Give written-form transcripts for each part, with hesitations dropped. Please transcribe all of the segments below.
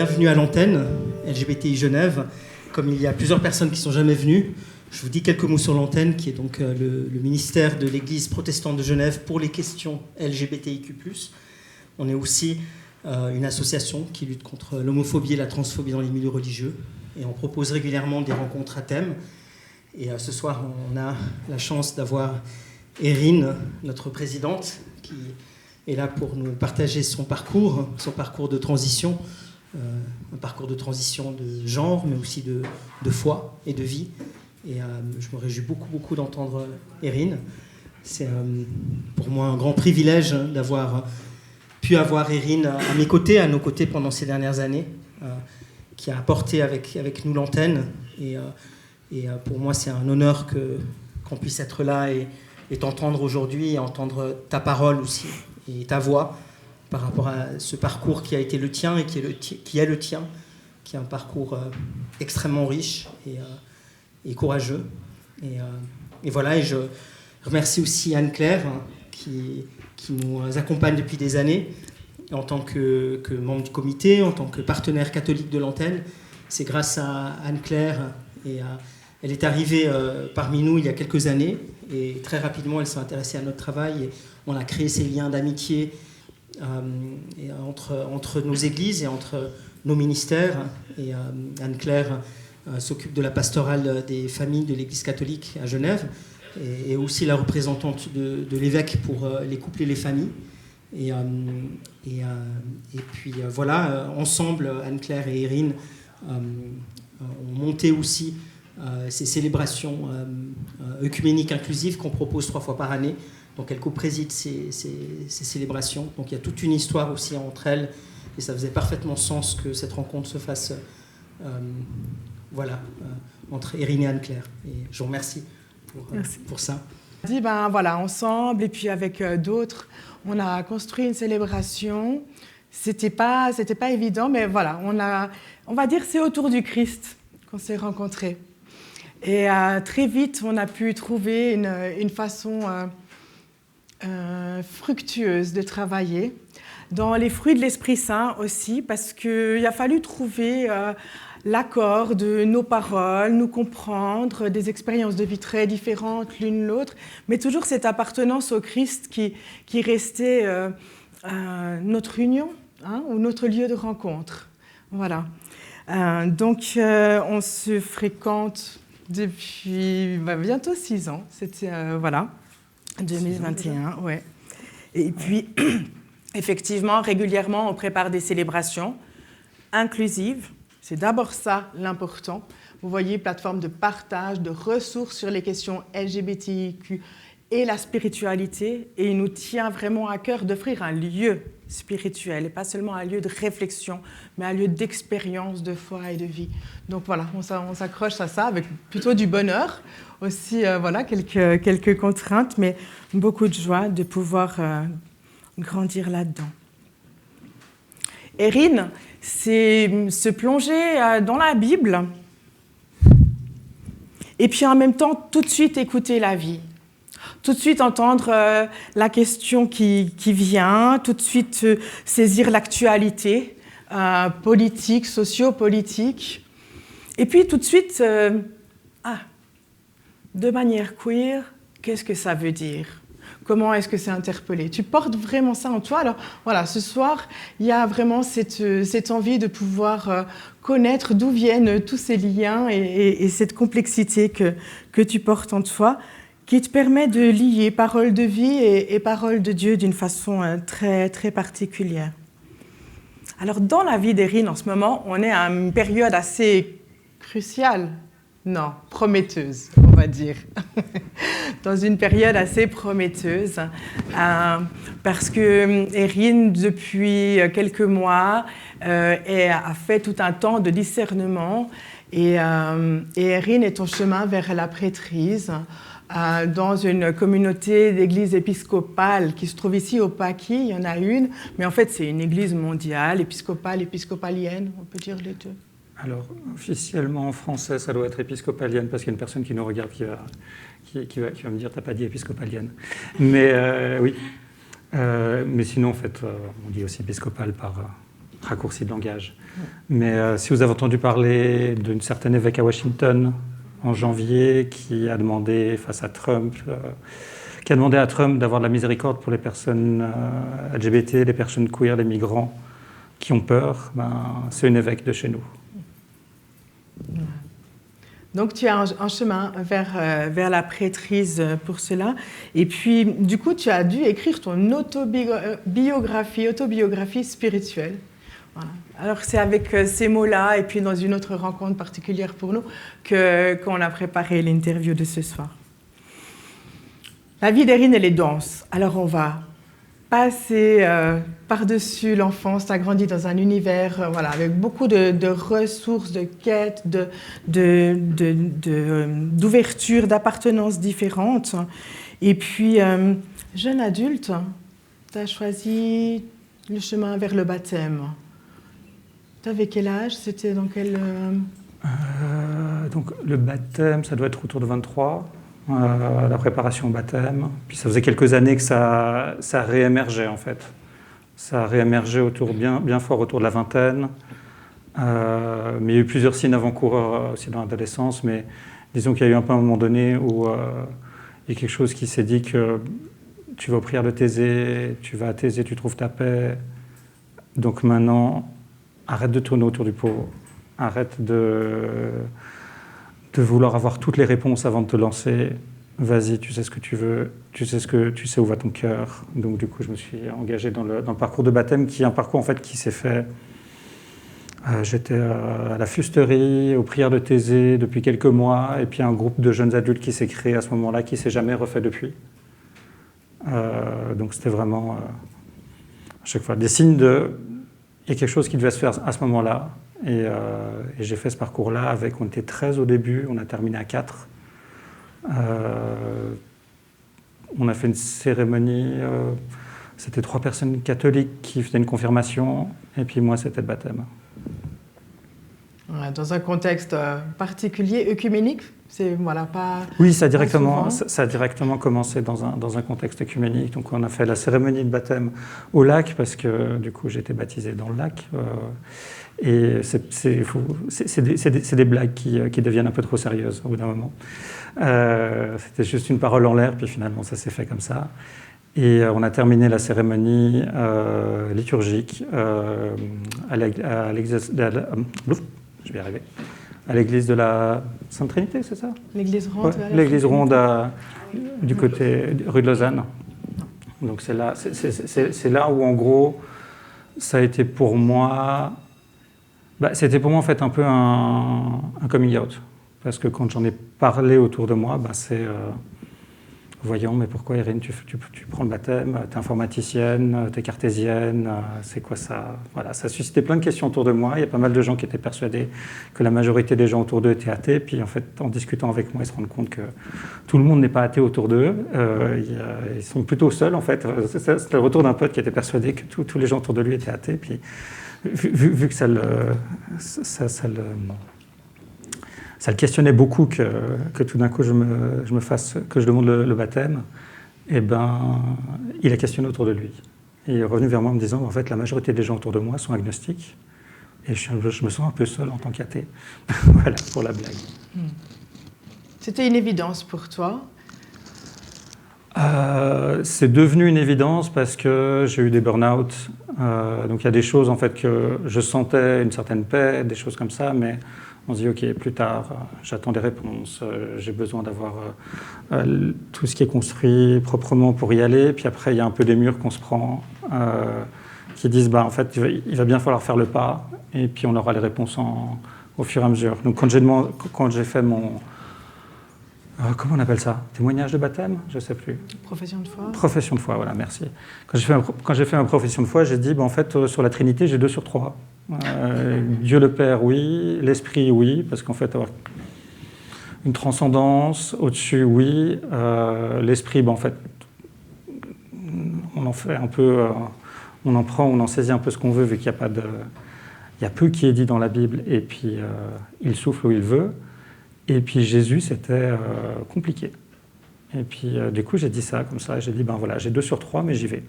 bienvenue à l'antenne LGBTI Genève. Comme il y a plusieurs personnes qui ne sont jamais venues, je vous dis quelques mots sur l'antenne, qui est donc le ministère de l'Église protestante de Genève pour les questions LGBTIQ+. On est aussi une association qui lutte contre l'homophobie et la transphobie dans les milieux religieux. Et on propose régulièrement des rencontres à thème. Et ce soir, on a la chance d'avoir Erin, notre présidente, qui est là pour nous partager son parcours de transition, un parcours de transition de genre, mais aussi de foi et de vie. Et je me réjouis beaucoup d'entendre Erin. C'est pour moi un grand privilège d'avoir pu avoir Erin à mes côtés, à nos côtés pendant ces dernières années, qui a apporté avec nous l'antenne. Et pour moi, c'est un honneur qu'on puisse être là et t'entendre aujourd'hui, et entendre ta parole aussi, et ta voix, par rapport à ce parcours qui a été le tien et qui est le tien, qui est un parcours extrêmement riche et courageux. Et voilà, et je remercie aussi Anne-Claire, qui nous accompagne depuis des années, en tant que membre du comité, en tant que partenaire catholique de l'antenne. C'est grâce à Anne-Claire, elle est arrivée parmi nous il y a quelques années, et très rapidement elle s'est intéressée à notre travail, et on a créé ces liens d'amitié entre nos églises et entre nos ministères. Et Anne-Claire s'occupe de la pastorale des familles de l'Église catholique à Genève, et aussi la représentante de l'évêque pour les couples et les familles. Et puis voilà, ensemble, Anne-Claire et Erin ont monté aussi ces célébrations œcuméniques inclusives qu'on propose 3 fois par année. Donc elle co-préside ces célébrations. Donc il y a toute une histoire aussi entre elles, et ça faisait parfaitement sens que cette rencontre se fasse entre Erin et Anne-Claire. Et je vous remercie pour ça. Voilà, ensemble, et puis avec d'autres, on a construit une célébration. C'était pas évident, mais voilà, on va dire c'est autour du Christ qu'on s'est rencontrés. Et très vite, on a pu trouver une façon fructueuse de travailler, dans les fruits de l'Esprit Saint aussi, parce qu'il a fallu trouver l'accord de nos paroles, nous comprendre, des expériences de vie très différentes l'une l'autre, mais toujours cette appartenance au Christ qui restait notre union, ou notre lieu de rencontre. Voilà. Donc, on se fréquente depuis bientôt 6 ans. C'était, 2021, ouais. Et puis, effectivement, régulièrement, on prépare des célébrations inclusives. C'est d'abord ça l'important. Vous voyez, plateforme de partage, de ressources sur les questions LGBTIQ et la spiritualité. Et il nous tient vraiment à cœur d'offrir un lieu spirituel, et pas seulement un lieu de réflexion, mais un lieu d'expérience, de foi et de vie. Donc voilà, on s'accroche à ça avec plutôt du bonheur, aussi quelques contraintes, mais beaucoup de joie de pouvoir grandir là-dedans. Erin, c'est se plonger dans la Bible et puis en même temps tout de suite écouter la vie. Tout de suite entendre la question qui vient, tout de suite saisir l'actualité politique, sociopolitique. Et puis tout de suite, de manière queer, qu'est-ce que ça veut dire ? Comment est-ce que c'est interpellé ? Tu portes vraiment ça en toi. Alors voilà, ce soir, il y a vraiment cette envie de pouvoir connaître d'où viennent tous ces liens et cette complexité que tu portes en toi, qui te permet de lier parole de vie et parole de Dieu d'une façon très, très particulière. Alors, dans la vie d'Erin, en ce moment, on est à une période assez cruciale, non, prometteuse, on va dire. Dans une période assez prometteuse, parce que Erin, depuis quelques mois, a fait tout un temps de discernement, et Erin est en chemin vers la prêtrise, dans une communauté d'églises épiscopales qui se trouve ici au Paquis. Il y en a une, mais en fait c'est une église mondiale, épiscopale, épiscopalienne, on peut dire les deux. Alors officiellement en français ça doit être épiscopalienne parce qu'il y a une personne qui nous regarde qui va me dire t'as pas dit épiscopalienne. Mais oui, mais sinon en fait on dit aussi épiscopale par raccourci de langage. Mais si vous avez entendu parler d'une certaine évêque à Washington en janvier qui a demandé face à Trump, qui a demandé à Trump d'avoir de la miséricorde pour les personnes LGBT, les personnes queer, les migrants qui ont peur, c'est une évêque de chez nous. Donc tu as un chemin vers la prêtrise pour cela. Et puis, du coup, tu as dû écrire ton autobiographie spirituelle. Voilà. Alors c'est avec ces mots-là, et puis dans une autre rencontre particulière pour nous, qu'on a préparé l'interview de ce soir. La vie d'Erin, elle est dense. Alors on va passer par-dessus l'enfance. Tu as grandi dans un univers avec beaucoup de ressources, de quêtes, d'ouvertures, d'appartenances différentes. Et puis, jeune adulte, tu as choisi le chemin vers le baptême. Tu avais quel âge? C'était dans quel... Donc le baptême, ça doit être autour de 23. La préparation au baptême. Puis ça faisait quelques années que ça réémergeait en fait. Ça réémergeait bien fort autour de la vingtaine. Mais il y a eu plusieurs signes avant-coureurs aussi dans l'adolescence. Mais disons qu'il y a eu un peu un moment donné où il y a quelque chose qui s'est dit que tu vas aux prières de Thésée, tu vas à Thésée, tu trouves ta paix. Donc maintenant, arrête de tourner autour du pot. Arrête de vouloir avoir toutes les réponses avant de te lancer. Vas-y, tu sais ce que tu veux, tu sais où va ton cœur. Donc du coup, je me suis engagé dans le parcours de baptême, qui est un parcours en fait qui s'est fait. J'étais à la fusterie, aux prières de Thésée depuis quelques mois, et puis un groupe de jeunes adultes qui s'est créé à ce moment-là, qui s'est jamais refait depuis. Donc c'était vraiment à chaque fois des signes de. Il y a quelque chose qui devait se faire à ce moment-là. Et j'ai fait ce parcours-là on était 13 au début, on a terminé à 4. On a fait une cérémonie, c'était 3 personnes catholiques qui faisaient une confirmation, et puis moi c'était le baptême. Dans un contexte particulier, œcuménique, c'est pas. Oui, ça a directement commencé dans un contexte œcuménique. Donc on a fait la cérémonie de baptême au lac, parce que du coup j'ai été baptisé dans le lac. Et c'est des blagues qui deviennent un peu trop sérieuses au bout d'un moment. C'était juste une parole en l'air, puis finalement ça s'est fait comme ça. Et on a terminé la cérémonie liturgique à l'église je vais y arriver. À l'église de la Sainte Trinité, c'est ça? L'église ronde. Ouais, l'église ronde du côté rue de Lausanne. Donc c'est là où en gros ça a été pour moi. C'était pour moi en fait un peu un coming out, parce que quand j'en ai parlé autour de moi, c'est voyons, mais pourquoi Erin, tu prends le baptême, t'es informaticienne, t'es cartésienne, c'est quoi ça? Voilà, ça a suscité plein de questions autour de moi. Il y a pas mal de gens qui étaient persuadés que la majorité des gens autour d'eux étaient athées, puis en fait en discutant avec moi, ils se rendent compte que tout le monde n'est pas athée autour d'eux. Ils sont plutôt seuls en fait. C'est le retour d'un pote qui était persuadé que tous les gens autour de lui étaient athées, puis vu que ça le questionnait beaucoup que tout d'un coup je demande le baptême, et il a questionné autour de lui. Et il est revenu vers moi en me disant en fait la majorité des gens autour de moi sont agnostiques, et je me sens un peu seul en tant qu'athée. Voilà pour la blague. C'était une évidence pour toi? C'est devenu une évidence parce que j'ai eu des burn-out. Donc il y a des choses en fait que je sentais une certaine paix, des choses comme ça, mais on se dit ok, plus tard, j'attends des réponses, j'ai besoin d'avoir tout ce qui est construit proprement pour y aller. Puis après il y a un peu des murs qu'on se prend qui disent en fait il va bien falloir faire le pas, et puis on aura les réponses au fur et à mesure. Donc quand j'ai fait mon comment on appelle ça? Témoignage de baptême? Je ne sais plus. Profession de foi? Profession de foi, voilà, merci. Quand j'ai fait ma profession de foi, j'ai dit, en fait, sur la Trinité, j'ai 2 sur 3. Dieu le Père, oui. L'Esprit, oui. Parce qu'en fait, avoir une transcendance au-dessus, oui. L'Esprit, en fait, on en fait un peu... on en prend, on en saisit un peu ce qu'on veut, vu qu'il n'y a pas de... Il y a peu qui est dit dans la Bible, et puis il souffle où il veut. Et puis Jésus, c'était compliqué. Et puis du coup, j'ai dit ça comme ça. J'ai dit, voilà, j'ai 2 sur 3, mais j'y vais.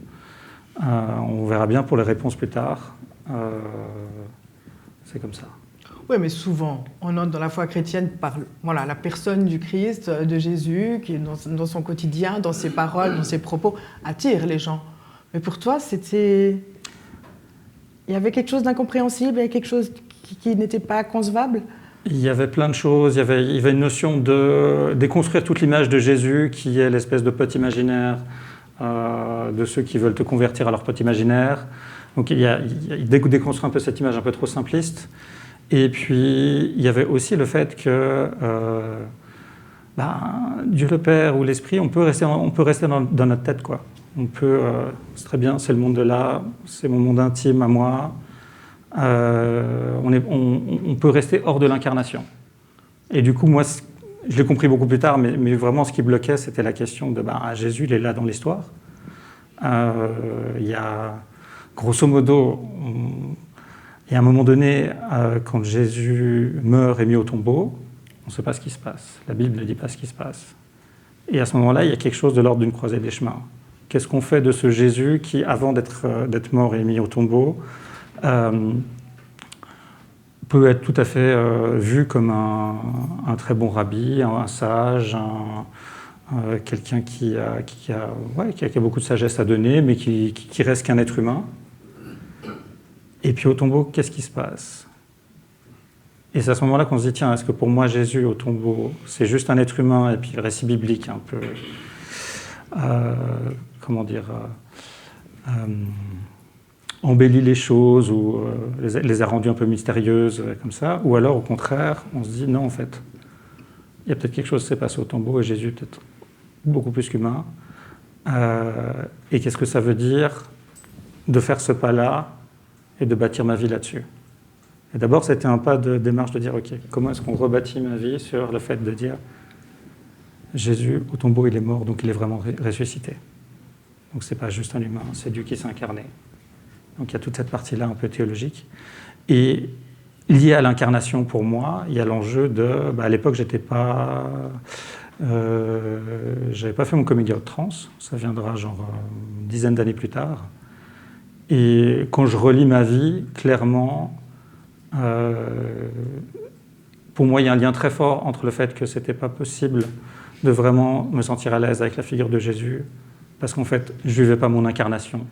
On verra bien pour les réponses plus tard. c'est comme ça. Oui, mais souvent, on entre dans la foi chrétienne par la personne du Christ, de Jésus, qui dans son quotidien, dans ses paroles, dans ses propos, attire les gens. Mais pour toi, il y avait quelque chose d'incompréhensible, il y avait quelque chose qui n'était pas concevable? Il y avait plein de choses. Il y avait une notion de déconstruire toute l'image de Jésus, qui est l'espèce de pote imaginaire de ceux qui veulent te convertir à leur pote imaginaire. Donc il déconstruit un peu cette image un peu trop simpliste. Et puis, il y avait aussi le fait que Dieu le Père ou l'Esprit, on peut rester dans notre tête, quoi. On peut, c'est très bien, c'est le monde de là, c'est mon monde intime à moi. On peut rester hors de l'incarnation. Et du coup, moi, je l'ai compris beaucoup plus tard, mais vraiment, ce qui bloquait, c'était la question de Jésus, il est là dans l'histoire. Il y a, grosso modo, et à un moment donné, quand Jésus meurt et mis au tombeau, on ne sait pas ce qui se passe. La Bible ne dit pas ce qui se passe. Et à ce moment-là, il y a quelque chose de l'ordre d'une croisée des chemins. Qu'est-ce qu'on fait de ce Jésus qui, avant d'être mort et mis au tombeau, peut être tout à fait vu comme un très bon rabbi, un sage, quelqu'un qui a beaucoup de sagesse à donner, mais qui reste qu'un être humain. Et puis au tombeau, qu'est-ce qui se passe? Et c'est à ce moment-là qu'on se dit, tiens, est-ce que pour moi, Jésus au tombeau, c'est juste un être humain, et puis le récit biblique un peu, embellit les choses, ou les a rendues un peu mystérieuses, comme ça, ou alors au contraire, on se dit, non, en fait, il y a peut-être quelque chose qui s'est passé au tombeau, et Jésus est peut-être beaucoup plus qu'humain. Et qu'est-ce que ça veut dire de faire ce pas-là et de bâtir ma vie là-dessus. Et d'abord, c'était un pas de démarche de dire, ok, comment est-ce qu'on rebâtit ma vie sur le fait de dire, Jésus, au tombeau, il est mort, donc il est vraiment ressuscité. Donc c'est pas juste un humain, c'est Dieu qui s'est incarné. Donc il y a toute cette partie-là un peu théologique. Et lié à l'incarnation pour moi, il y a l'enjeu de, à l'époque, j'avais pas fait mon coming out trans, ça viendra genre une dizaine d'années plus tard. Et quand je relis ma vie, clairement, pour moi, il y a un lien très fort entre le fait que c'était pas possible de vraiment me sentir à l'aise avec la figure de Jésus, parce qu'en fait, je vivais pas mon incarnation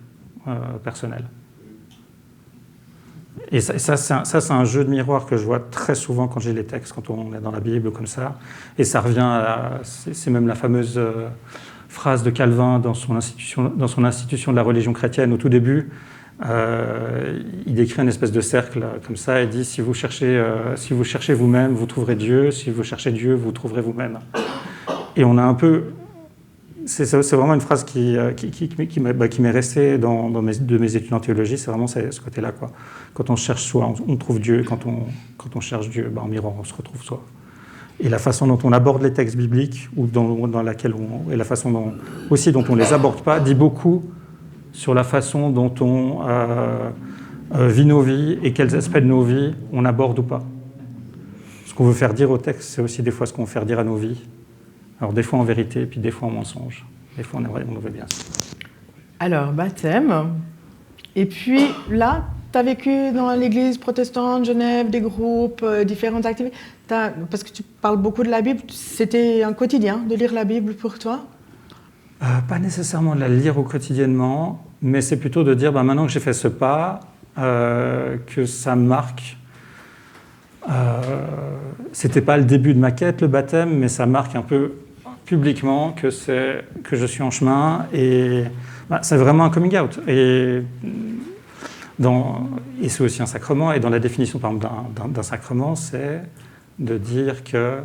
personnelle. Et ça, c'est un jeu de miroir que je vois très souvent quand j'ai les textes, quand on est dans la Bible comme ça. Et ça revient c'est même la fameuse phrase de Calvin dans son institution de la religion chrétienne au tout début. Il décrit une espèce de cercle comme ça et dit si vous cherchez vous-même, vous trouverez Dieu. Si vous cherchez Dieu, vous trouverez vous-même. Et on a un peu... C'est vraiment une phrase qui m'est restée de mes études en théologie, c'est vraiment ce côté-là, quoi. Quand on cherche soi, on trouve Dieu, quand on cherche Dieu, en miroir, on se retrouve soi. Et la façon dont on aborde les textes bibliques, ou dans laquelle et la façon dont on les aborde pas, dit beaucoup sur la façon dont on vit nos vies et quels aspects de nos vies on aborde ou pas. Ce qu'on veut faire dire au texte, c'est aussi des fois ce qu'on veut faire dire à nos vies. Alors des fois en vérité, puis des fois en mensonge. Des fois on veut bien ça. Alors, baptême. Et puis là, tu as vécu dans l'église protestante de Genève, des groupes, différentes activités. Parce que tu parles beaucoup de la Bible, c'était un quotidien de lire la Bible pour toi? Pas nécessairement de la lire au quotidiennement, mais c'est plutôt de dire, maintenant que j'ai fait ce pas, que ça me marque. C'était pas le début de ma quête, le baptême, mais ça marque un peu publiquement que je suis en chemin, et c'est vraiment un coming out. Et c'est aussi un sacrement, et dans la définition par exemple d'un sacrement, c'est de dire que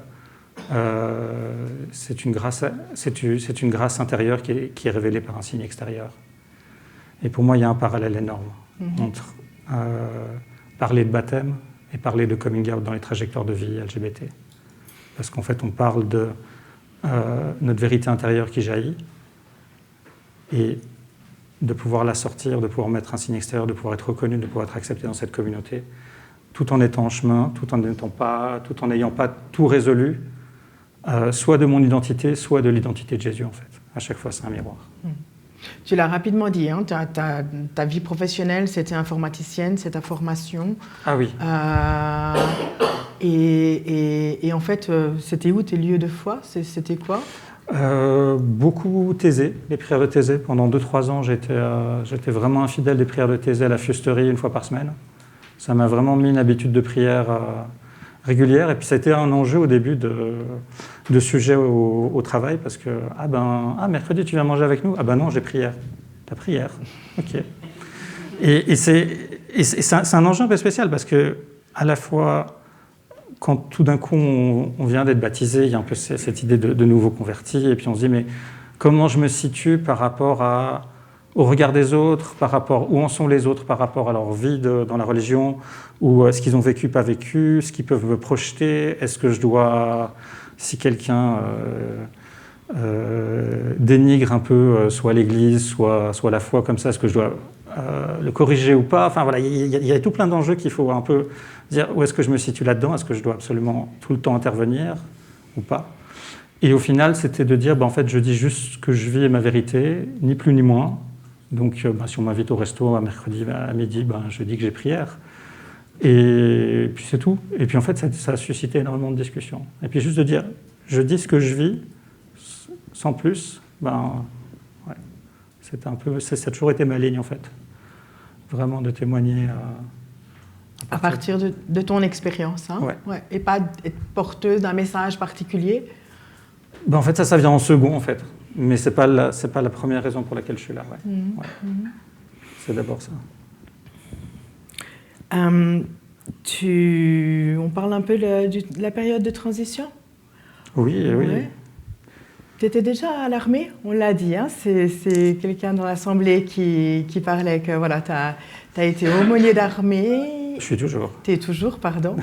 c'est une grâce intérieure qui est révélée par un signe extérieur. Et pour moi, il y a un parallèle énorme entre parler de baptême et parler de coming out dans les trajectoires de vie LGBT. Parce qu'en fait, on parle de notre vérité intérieure qui jaillit, et de pouvoir la sortir, de pouvoir mettre un signe extérieur, de pouvoir être reconnu, de pouvoir être accepté dans cette communauté, tout en étant en chemin, tout en n'ayant pas tout résolu, soit de mon identité, soit de l'identité de Jésus, en fait. À chaque fois, c'est un miroir. Tu l'as rapidement dit, hein, ta vie professionnelle, c'était informaticienne, c'est ta formation. Ah oui. Et en fait, c'était où tes lieux de foi? C'était quoi? Beaucoup Thésée, les prières de Thésée. Pendant 2-3 ans, j'étais vraiment infidèle des prières de Thésée à la fusterie une fois par semaine. Ça m'a vraiment mis une habitude de prière régulière. Et puis ça a été un enjeu au début de sujet au travail, parce que mercredi tu viens manger avec nous? Ah ben non, j'ai prière. T'as prière? Ok. Et c'est un enjeu un peu spécial, parce que à la fois, quand tout d'un coup on vient d'être baptisé, il y a un peu cette idée de nouveau converti, et puis on se dit mais comment je me situe par rapport au regard des autres, par rapport où en sont les autres, par rapport à leur vie dans la religion, ou ce qu'ils ont vécu, pas vécu, ce qu'ils peuvent me projeter. Est-ce que je dois, si quelqu'un dénigre un peu soit l'Église, soit la foi comme ça, est-ce que je dois le corriger ou pas? Enfin voilà, il y a tout plein d'enjeux qu'il faut un peu dire où est-ce que je me situe là-dedans, est-ce que je dois absolument tout le temps intervenir ou pas? Et au final, c'était de dire, en fait, je dis juste ce que je vis et ma vérité, ni plus ni moins. Donc, si on m'invite au resto un mercredi à midi, je dis que j'ai prière. Et puis c'est tout. Et puis en fait, ça a suscité énormément de discussions. Et puis juste de dire, je dis ce que je vis, sans plus, c'est un peu, ça a toujours été ma ligne en fait. Vraiment de témoigner à partir de ton expérience, hein? Ouais. Et pas être porteuse d'un message particulier. En fait, ça vient en second en fait. Mais c'est pas la première raison pour laquelle je suis là. Ouais. C'est d'abord ça. On parle un peu de la période de transition? Oui. Tu étais déjà à l'armée, on l'a dit. Hein? C'est quelqu'un dans l'Assemblée qui parlait que voilà, tu as été aumônier d'armée. Je suis toujours. Tu es toujours, pardon.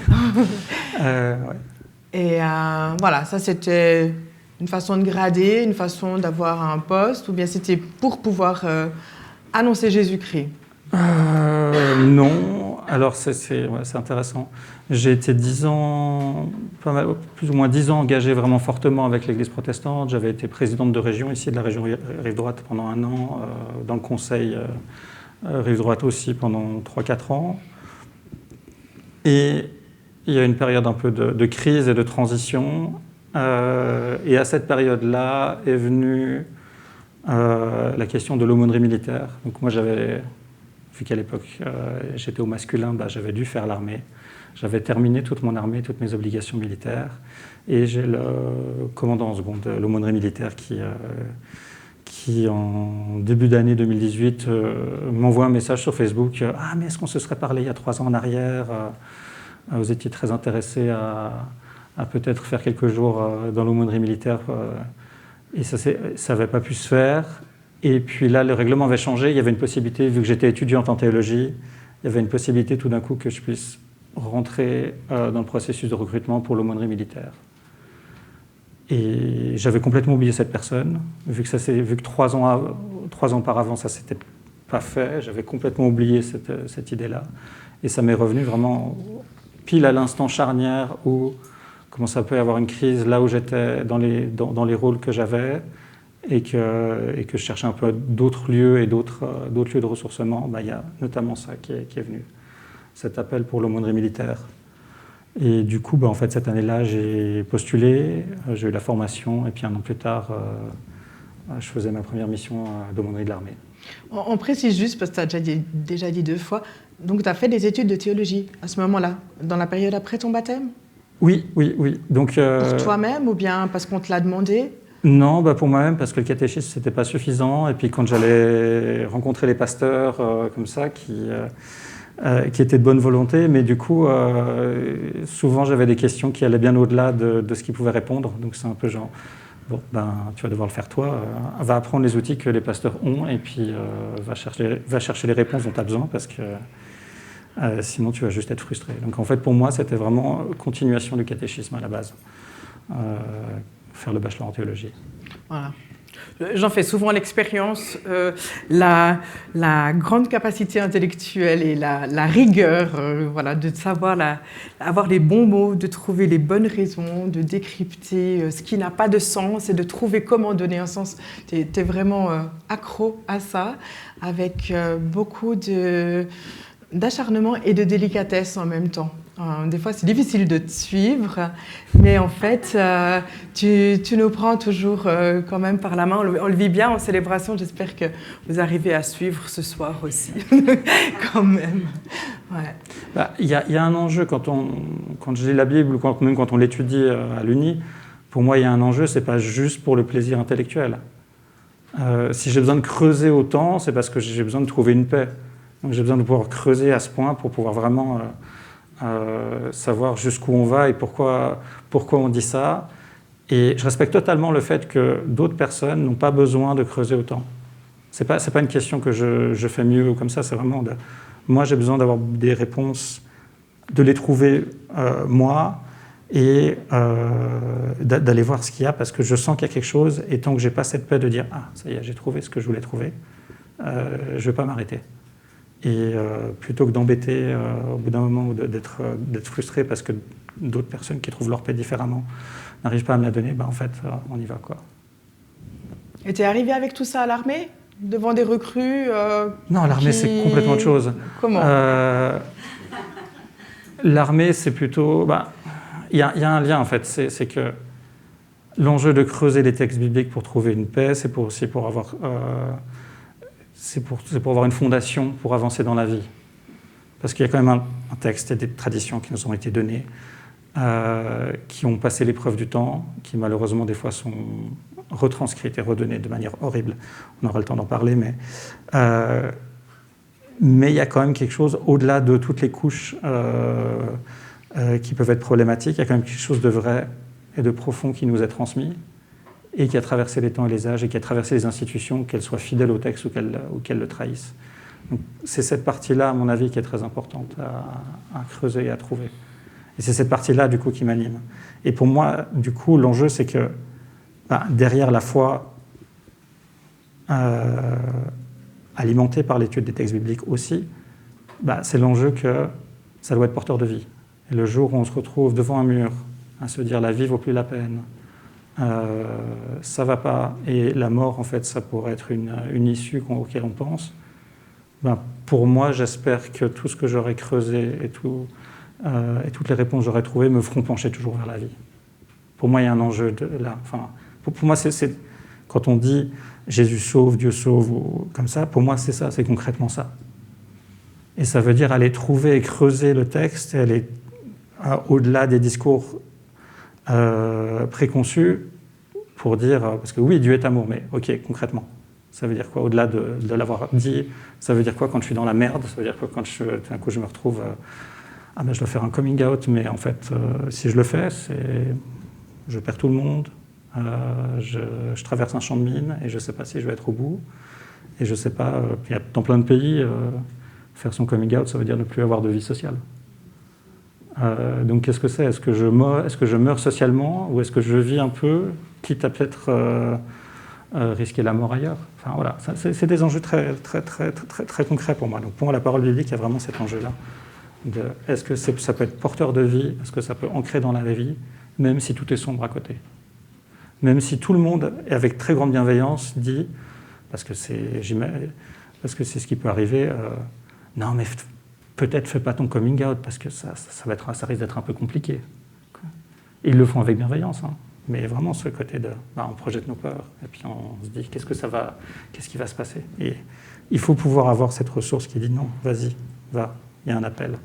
Ouais. Et voilà, ça c'était une façon de grader, une façon d'avoir un poste, ou bien c'était pour pouvoir annoncer Jésus-Christ? Non. Alors c'est intéressant. J'ai été 10 ans, plus ou moins 10 ans engagé vraiment fortement avec l'Église protestante. J'avais été présidente de région ici, de la région Rive-Droite pendant 1 an, dans le conseil Rive-Droite aussi pendant 3-4 ans. Et il y a une période un peu de crise et de transition. Et à cette période-là est venue la question de l'aumônerie militaire. Donc moi j'avais, vu qu'à l'époque j'étais au masculin, j'avais dû faire l'armée. J'avais terminé toute mon armée, toutes mes obligations militaires. Et j'ai le commandant en seconde de l'aumônerie militaire qui en début d'année 2018 m'envoie un message sur Facebook. Ah mais est-ce qu'on se serait parlé il y a 3 ans en arrière? Vous étiez très intéressé à peut-être faire quelques jours dans l'aumônerie militaire. Et ça n'avait pas pu se faire. Et puis là, le règlement avait changé. Il y avait une possibilité, vu que j'étais étudiante en théologie, il y avait une possibilité tout d'un coup que je puisse rentrer dans le processus de recrutement pour l'aumônerie militaire. Et j'avais complètement oublié cette personne, vu que 3 ans auparavant, ça ne s'était pas fait. J'avais complètement oublié cette idée-là. Et ça m'est revenu vraiment pile à l'instant charnière où comment ça peut y avoir une crise là où j'étais dans les rôles que j'avais et que je cherchais un peu d'autres lieux et d'autres lieux de ressourcement. Il y a notamment ça qui est venu, cet appel pour l'aumônerie militaire. Et du coup, en fait, cette année-là, j'ai postulé, j'ai eu la formation, et puis 1 an plus tard, je faisais ma première mission d'aumônerie de l'armée. On précise juste, parce que tu as déjà dit 2 fois, donc tu as fait des études de théologie à ce moment-là, dans la période après ton baptême? Oui. Donc, pour toi-même ou bien parce qu'on te l'a demandé? Non, pour moi-même, parce que le catéchisme, c'était pas suffisant. Et puis quand j'allais rencontrer les pasteurs comme ça, qui étaient de bonne volonté, mais du coup, souvent j'avais des questions qui allaient bien au-delà de ce qu'ils pouvaient répondre. Donc c'est un peu genre, tu vas devoir le faire toi, va apprendre les outils que les pasteurs ont et puis va chercher les réponses dont tu as besoin parce que sinon tu vas juste être frustré. Donc en fait pour moi c'était vraiment continuation du catéchisme à la base, faire le bachelor en théologie. Voilà. J'en fais souvent l'expérience, la grande capacité intellectuelle et la rigueur, voilà, de savoir avoir les bons mots, de trouver les bonnes raisons, de décrypter ce qui n'a pas de sens et de trouver comment donner un sens. Tu es vraiment accro à ça, avec beaucoup d'acharnement et de délicatesse en même temps. Des fois, c'est difficile de te suivre, mais en fait, tu nous prends toujours quand même par la main. On le vit bien en célébration. J'espère que vous arrivez à suivre ce soir aussi, quand même. Ouais. Il y a un enjeu quand je lis la Bible, ou même quand on l'étudie à l'Uni. Pour moi, il y a un enjeu, c'est pas juste pour le plaisir intellectuel. Si j'ai besoin de creuser autant, c'est parce que j'ai besoin de trouver une paix. Donc j'ai besoin de pouvoir creuser à ce point pour pouvoir vraiment savoir jusqu'où on va et pourquoi on dit ça. Et je respecte totalement le fait que d'autres personnes n'ont pas besoin de creuser autant. C'est pas une question que je fais mieux ou comme ça, c'est vraiment moi j'ai besoin d'avoir des réponses, de les trouver moi et d'aller voir ce qu'il y a parce que je sens qu'il y a quelque chose et tant que j'ai pas cette paix de dire ah ça y est j'ai trouvé ce que je voulais trouver, je vais pas m'arrêter. Et plutôt que d'embêter au bout d'un moment ou d'être frustré parce que d'autres personnes qui trouvent leur paix différemment n'arrivent pas à me la donner, en fait, on y va, quoi. Et tu es arrivé avec tout ça à l'armée ? Devant des recrues Non, l'armée, c'est complètement autre chose. Comment ? L'armée, c'est plutôt... Il y a un lien, en fait. C'est que l'enjeu de creuser les textes bibliques pour trouver une paix, c'est aussi pour avoir... C'est pour avoir une fondation pour avancer dans la vie. Parce qu'il y a quand même un texte et des traditions qui nous ont été données, qui ont passé l'épreuve du temps, qui malheureusement des fois sont retranscrites et redonnées de manière horrible. On aura le temps d'en parler, mais il y a quand même quelque chose, au-delà de toutes les couches qui peuvent être problématiques, il y a quand même quelque chose de vrai et de profond qui nous est transmis, et qui a traversé les temps et les âges, et qui a traversé les institutions, qu'elles soient fidèles au texte ou qu'elles le trahissent. Donc, c'est cette partie-là, à mon avis, qui est très importante à creuser et à trouver. Et c'est cette partie-là, du coup, qui m'anime. Et pour moi, du coup, l'enjeu, c'est que derrière la foi, alimentée par l'étude des textes bibliques aussi, c'est l'enjeu que ça doit être porteur de vie. Et le jour où on se retrouve devant un mur, à se dire « la vie vaut plus la peine », ça va pas, et la mort, en fait, ça pourrait être une issue auquel on pense. Pour moi, j'espère que tout ce que j'aurais creusé et toutes les réponses que j'aurais trouvées me feront pencher toujours vers la vie. Pour moi, il y a un enjeu là. Enfin, pour moi, c'est quand on dit Jésus sauve, Dieu sauve, ou comme ça, pour moi, c'est ça, c'est concrètement ça. Et ça veut dire aller trouver et creuser le texte, et aller au-delà des discours préconçus pour dire, parce que oui, Dieu est amour, mais ok, concrètement, ça veut dire quoi au-delà de l'avoir dit? Ça veut dire quoi quand je suis dans la merde? Ça veut dire quoi quand tout d'un coup je me retrouve je dois faire un coming out, mais en fait, si je le fais, je perds tout le monde, je traverse un champ de mine et je ne sais pas si je vais être au bout, et je ne sais pas, il y a dans plein de pays, faire son coming out, ça veut dire ne plus avoir de vie sociale. Donc qu'est-ce que c'est? Est-ce que je meurs socialement, ou est-ce que je vis un peu, quitte à peut-être risquer la mort ailleurs? Enfin voilà, c'est des enjeux très, très, très, très, très concrets pour moi. Donc pour moi, la parole biblique, il y a vraiment cet enjeu-là. Est-ce que ça peut être porteur de vie? Est-ce que ça peut ancrer dans la vie, même si tout est sombre à côté? Même si tout le monde, et avec très grande bienveillance, dit, parce que c'est ce qui peut arriver, non mais peut-être fais pas ton coming out parce que ça risque d'être un peu compliqué. Ils le font avec bienveillance, hein. Mais vraiment ce côté de, on projette nos peurs et puis on se dit qu'est-ce qui va se passer. Et il faut pouvoir avoir cette ressource qui dit non, vas-y, va, il y a un appel,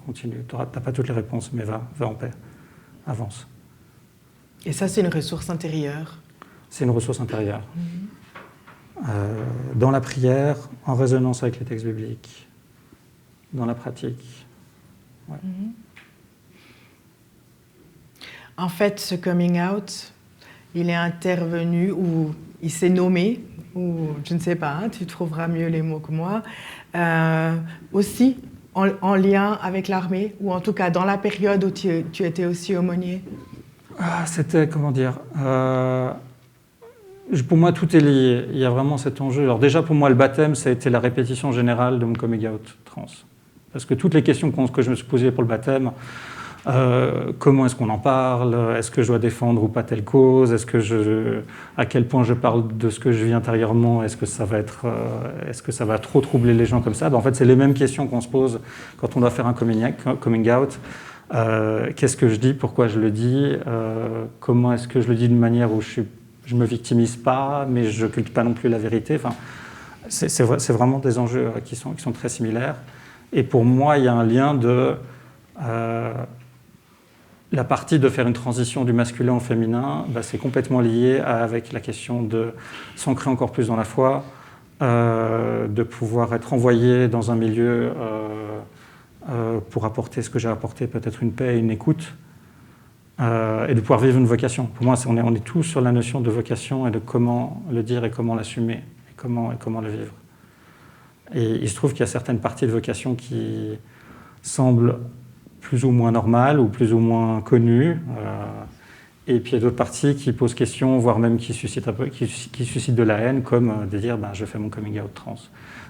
continue. T'as pas toutes les réponses, mais va en paix, avance. Et ça, c'est une ressource intérieure. C'est une ressource intérieure. Dans la prière, en résonance avec les textes bibliques, dans la pratique. Ouais. En fait, ce coming out, il est intervenu ou il s'est nommé, ou je ne sais pas, tu trouveras mieux les mots que moi, aussi en lien avec l'armée, ou en tout cas dans la période où tu étais aussi aumônier. C'était, comment dire, Pour moi, tout est lié. Il y a vraiment cet enjeu. Alors déjà, pour moi, le baptême, ça a été la répétition générale de mon coming out trans. Parce que toutes les questions que je me suis posées pour le baptême, comment est-ce qu'on en parle? Est-ce que je dois défendre ou pas telle cause? À quel point je parle de ce que je vis intérieurement? Est-ce que ça va trop troubler les gens comme ça? En fait, c'est les mêmes questions qu'on se pose quand on doit faire un coming out. Qu'est-ce que je dis? Pourquoi je le dis? Comment est-ce que je le dis d'une manière où je me victimise pas, mais je n'occulte pas non plus la vérité? Enfin, c'est vraiment des enjeux qui sont très similaires. Et pour moi, il y a un lien de la partie de faire une transition du masculin au féminin, c'est complètement lié avec la question de s'ancrer encore plus dans la foi, de pouvoir être envoyé dans un milieu pour apporter ce que j'ai apporté, peut-être une paix et une écoute, et de pouvoir vivre une vocation. Pour moi, on est tous sur la notion de vocation et de comment le dire et comment l'assumer, et comment le vivre. Et il se trouve qu'il y a certaines parties de vocation qui semblent plus ou moins normales ou plus ou moins connues, et puis il y a d'autres parties qui posent question, voire même qui suscitent de la haine, comme de dire je fais mon coming out trans.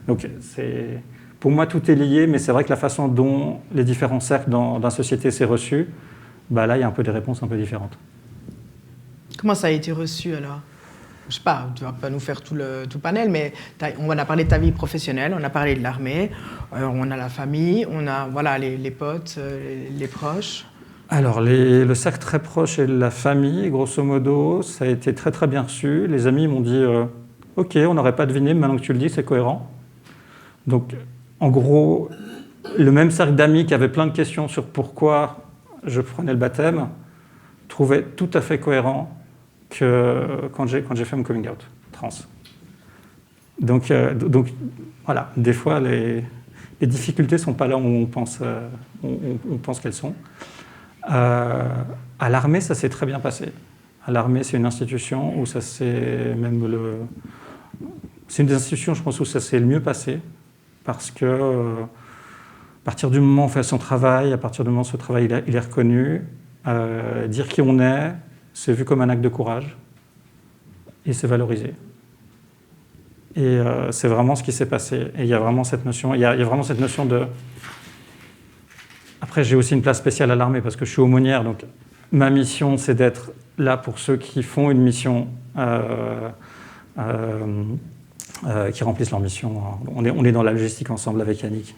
Donc pour moi tout est lié, mais c'est vrai que la façon dont les différents cercles dans la société s'est reçu, là il y a un peu des réponses un peu différentes. Comment ça a été reçu alors? Je sais pas, tu vas pas nous faire tout le panel, mais on a parlé de ta vie professionnelle, on a parlé de l'armée, on a la famille, on a les potes, les proches. Alors, le cercle très proche et la famille, grosso modo, ça a été très très bien reçu. Les amis m'ont dit « Ok, on n'aurait pas deviné, mais maintenant que tu le dis, c'est cohérent. » Donc, en gros, le même cercle d'amis qui avait plein de questions sur pourquoi je prenais le baptême trouvait tout à fait cohérent que quand j'ai fait mon coming out trans. Donc voilà, des fois les difficultés ne sont pas là où on pense qu'elles sont. À l'armée, ça s'est très bien passé. À l'armée, c'est une institution où ça s'est c'est une des institutions, je pense, où ça s'est le mieux passé, parce que à partir du moment où on fait son travail, à partir du moment où ce travail il est reconnu, dire qui on est, c'est vu comme un acte de courage et c'est valorisé. Et c'est vraiment ce qui s'est passé. Et il y a vraiment cette notion, de... Après, j'ai aussi une place spéciale à l'armée parce que je suis aumônière, donc ma mission, c'est d'être là pour ceux qui font une mission, qui remplissent leur mission. On est dans la logistique ensemble avec Yannick.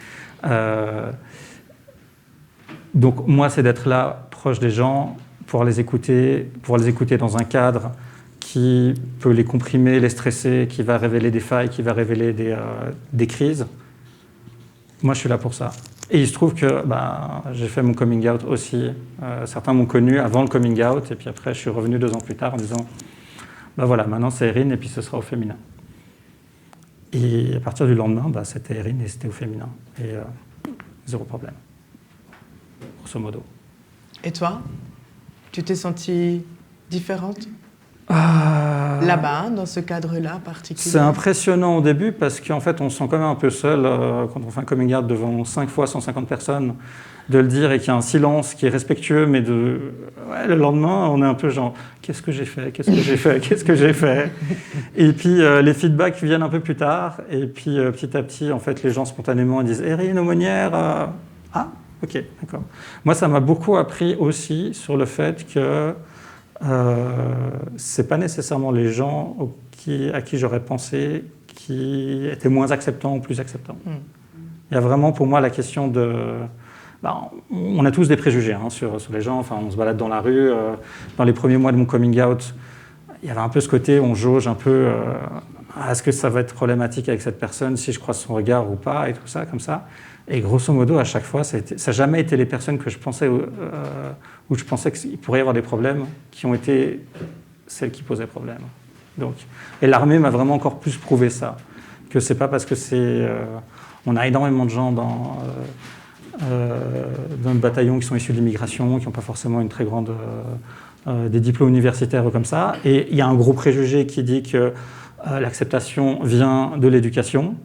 Donc moi, c'est d'être là, proche des gens, pouvoir les écouter dans un cadre qui peut les comprimer, les stresser, qui va révéler des failles, qui va révéler des crises. Moi, je suis là pour ça. Et il se trouve que j'ai fait mon coming out aussi. Certains m'ont connu avant le coming out, et puis après, je suis revenu 2 ans plus tard en disant voilà, maintenant c'est Erin, et puis ce sera au féminin. Et à partir du lendemain, c'était Erin et c'était au féminin. Et zéro problème, grosso modo. Et toi? Tu t'es sentie différente là-bas, dans ce cadre-là particulier? C'est impressionnant au début parce qu'en fait, on se sent quand même un peu seul quand on fait un coming out devant 5 fois 150 personnes, de le dire et qu'il y a un silence qui est respectueux, mais le lendemain, on est un peu genre « Qu'est-ce que j'ai fait? Qu'est-ce que j'ai fait? Qu'est-ce que j'ai fait ?» Et puis, les feedbacks viennent un peu plus tard. Et puis, petit à petit, en fait, les gens spontanément disent « Erin, aumônière Ah, ok, d'accord. » Moi, ça m'a beaucoup appris aussi sur le fait que c'est pas nécessairement les gens à qui j'aurais pensé qui étaient moins acceptants ou plus acceptants. Il y a vraiment pour moi la question de... on a tous des préjugés sur les gens, enfin, on se balade dans la rue. Dans les premiers mois de mon coming out, il y avait un peu ce côté, on jauge un peu, est-ce que ça va être problématique avec cette personne si je croise son regard ou pas, et tout ça, comme ça. Et grosso modo, à chaque fois, ça n'a jamais été les personnes que je pensais, où je pensais qu'il pourrait y avoir des problèmes, qui ont été celles qui posaient problème. Donc, et l'armée m'a vraiment encore plus prouvé ça, que c'est pas parce que on a énormément de gens dans le bataillon qui sont issus de l'immigration, qui n'ont pas forcément une très grande des diplômes universitaires comme ça. Et il y a un gros préjugé qui dit que l'acceptation vient de l'éducation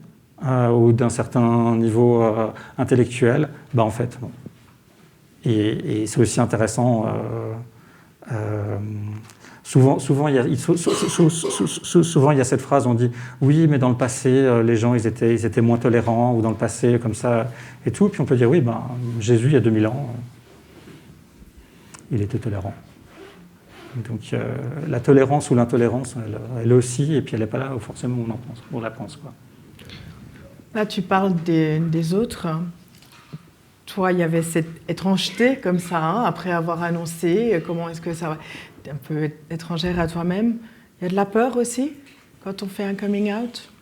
ou d'un certain niveau intellectuel. En fait, non. Et c'est aussi intéressant Souvent, il y a cette phrase, on dit « oui, mais dans le passé, les gens, ils étaient moins tolérants, ou dans le passé, comme ça, et tout ». Puis on peut dire « oui, ben, Jésus, il y a 2000 ans, il était tolérant ». Donc la tolérance ou l'intolérance, elle aussi, et puis elle n'est pas là où forcément on la pense, quoi. Là, tu parles des autres. Toi, il y avait cette étrangeté comme ça, hein, après avoir annoncé. Comment est-ce que ça va? T'es un peu étrangère à toi-même. Il y a de la peur aussi quand on fait un coming out?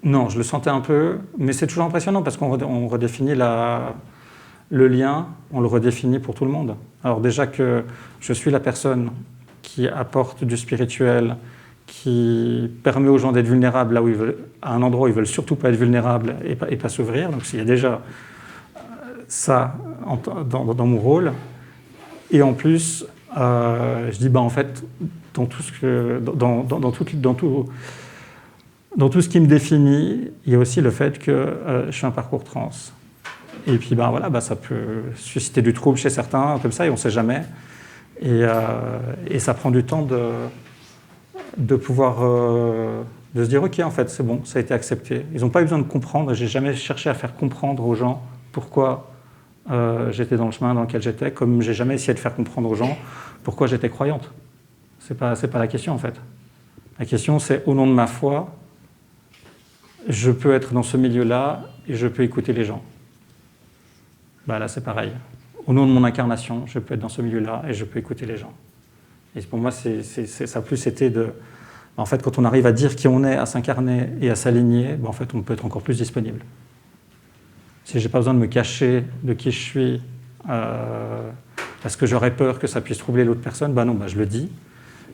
Non, je le sentais un peu, mais c'est toujours impressionnant parce qu'on redéfinit le lien, on le redéfinit pour tout le monde. Alors déjà que je suis la personne qui apporte du spirituel, qui permet aux gens d'être vulnérables là où ils veulent, à un endroit où ils veulent surtout pas être vulnérables et pas s'ouvrir. Donc il y a déjà ça dans mon rôle. Et en plus, je dis en fait dans tout ce qui me définit, il y a aussi le fait que je suis un parcours trans. Et puis ça peut susciter du trouble chez certains comme ça et on ne sait jamais. Et ça prend du temps de pouvoir de se dire ok, en fait c'est bon, ça a été accepté. Ils n'ont pas eu besoin de comprendre. J'ai jamais cherché à faire comprendre aux gens pourquoi j'étais dans le chemin dans lequel j'étais, comme j'ai jamais essayé de faire comprendre aux gens pourquoi j'étais croyante. C'est pas la question en fait. La question c'est au nom de ma foi, je peux être dans ce milieu-là et je peux écouter les gens. Là c'est pareil. Au nom de mon incarnation, je peux être dans ce milieu-là et je peux écouter les gens. Et pour moi, ça a plus été de... En fait, quand on arrive à dire qui on est, à s'incarner et à s'aligner, en fait, on peut être encore plus disponible. Si je n'ai pas besoin de me cacher de qui je suis, parce que j'aurais peur que ça puisse troubler l'autre personne, non, je le dis.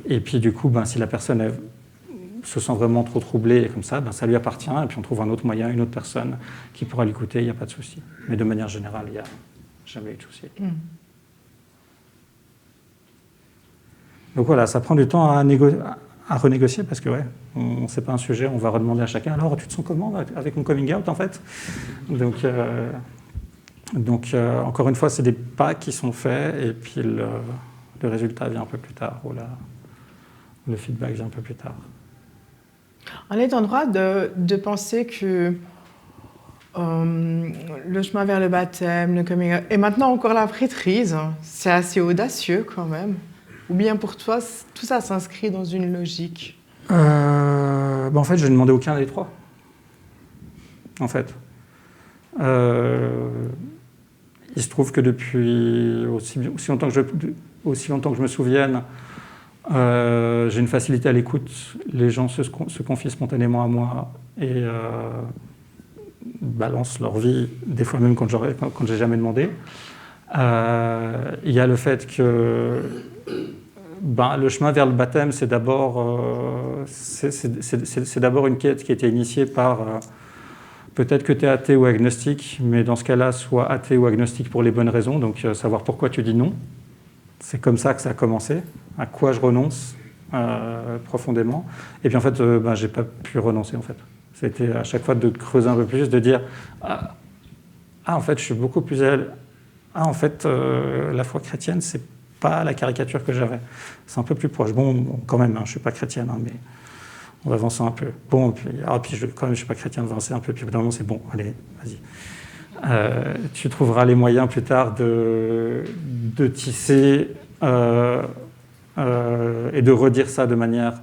Et puis du coup, si la personne se sent vraiment trop troublée et comme ça lui appartient, et puis on trouve un autre moyen, une autre personne qui pourra l'écouter, il n'y a pas de souci. Mais de manière générale, il n'y a jamais eu de souci. Donc voilà, ça prend du temps à renégocier parce que c'est pas un sujet, on va redemander à chacun alors tu te sens comment avec mon coming out en fait. Donc encore une fois, c'est des pas qui sont faits et puis le résultat vient un peu plus tard ou le feedback vient un peu plus tard. On est en droit de penser que le chemin vers le baptême, le coming out, et maintenant encore la prêtrise, c'est assez audacieux quand même. Ou bien pour toi, tout ça s'inscrit dans une logique? En fait, je n'ai demandé aucun des trois. En fait. Il se trouve que depuis aussi longtemps que je me souvienne, j'ai une facilité à l'écoute. Les gens se confient spontanément à moi et balancent leur vie, des fois même quand j'ai jamais demandé. Il y a le fait que le chemin vers le baptême, c'est d'abord une quête qui a été initiée par peut-être que tu es athée ou agnostique, mais dans ce cas-là, soit athée ou agnostique pour les bonnes raisons, donc savoir pourquoi tu dis non. C'est comme ça que ça a commencé, à quoi je renonce profondément. Et puis en fait, j'ai pas pu renoncer en fait. C'était à chaque fois de creuser un peu plus, de dire en fait, je suis beaucoup plus en fait, la foi chrétienne, c'est pas la caricature que j'avais. C'est un peu plus proche. Bon quand même, je suis pas chrétienne, mais on va avancer un peu. Puis quand même, je suis pas chrétien, on va avancer un peu. Puis évidemment, c'est bon, allez, vas-y. Tu trouveras les moyens plus tard de tisser et de redire ça de manière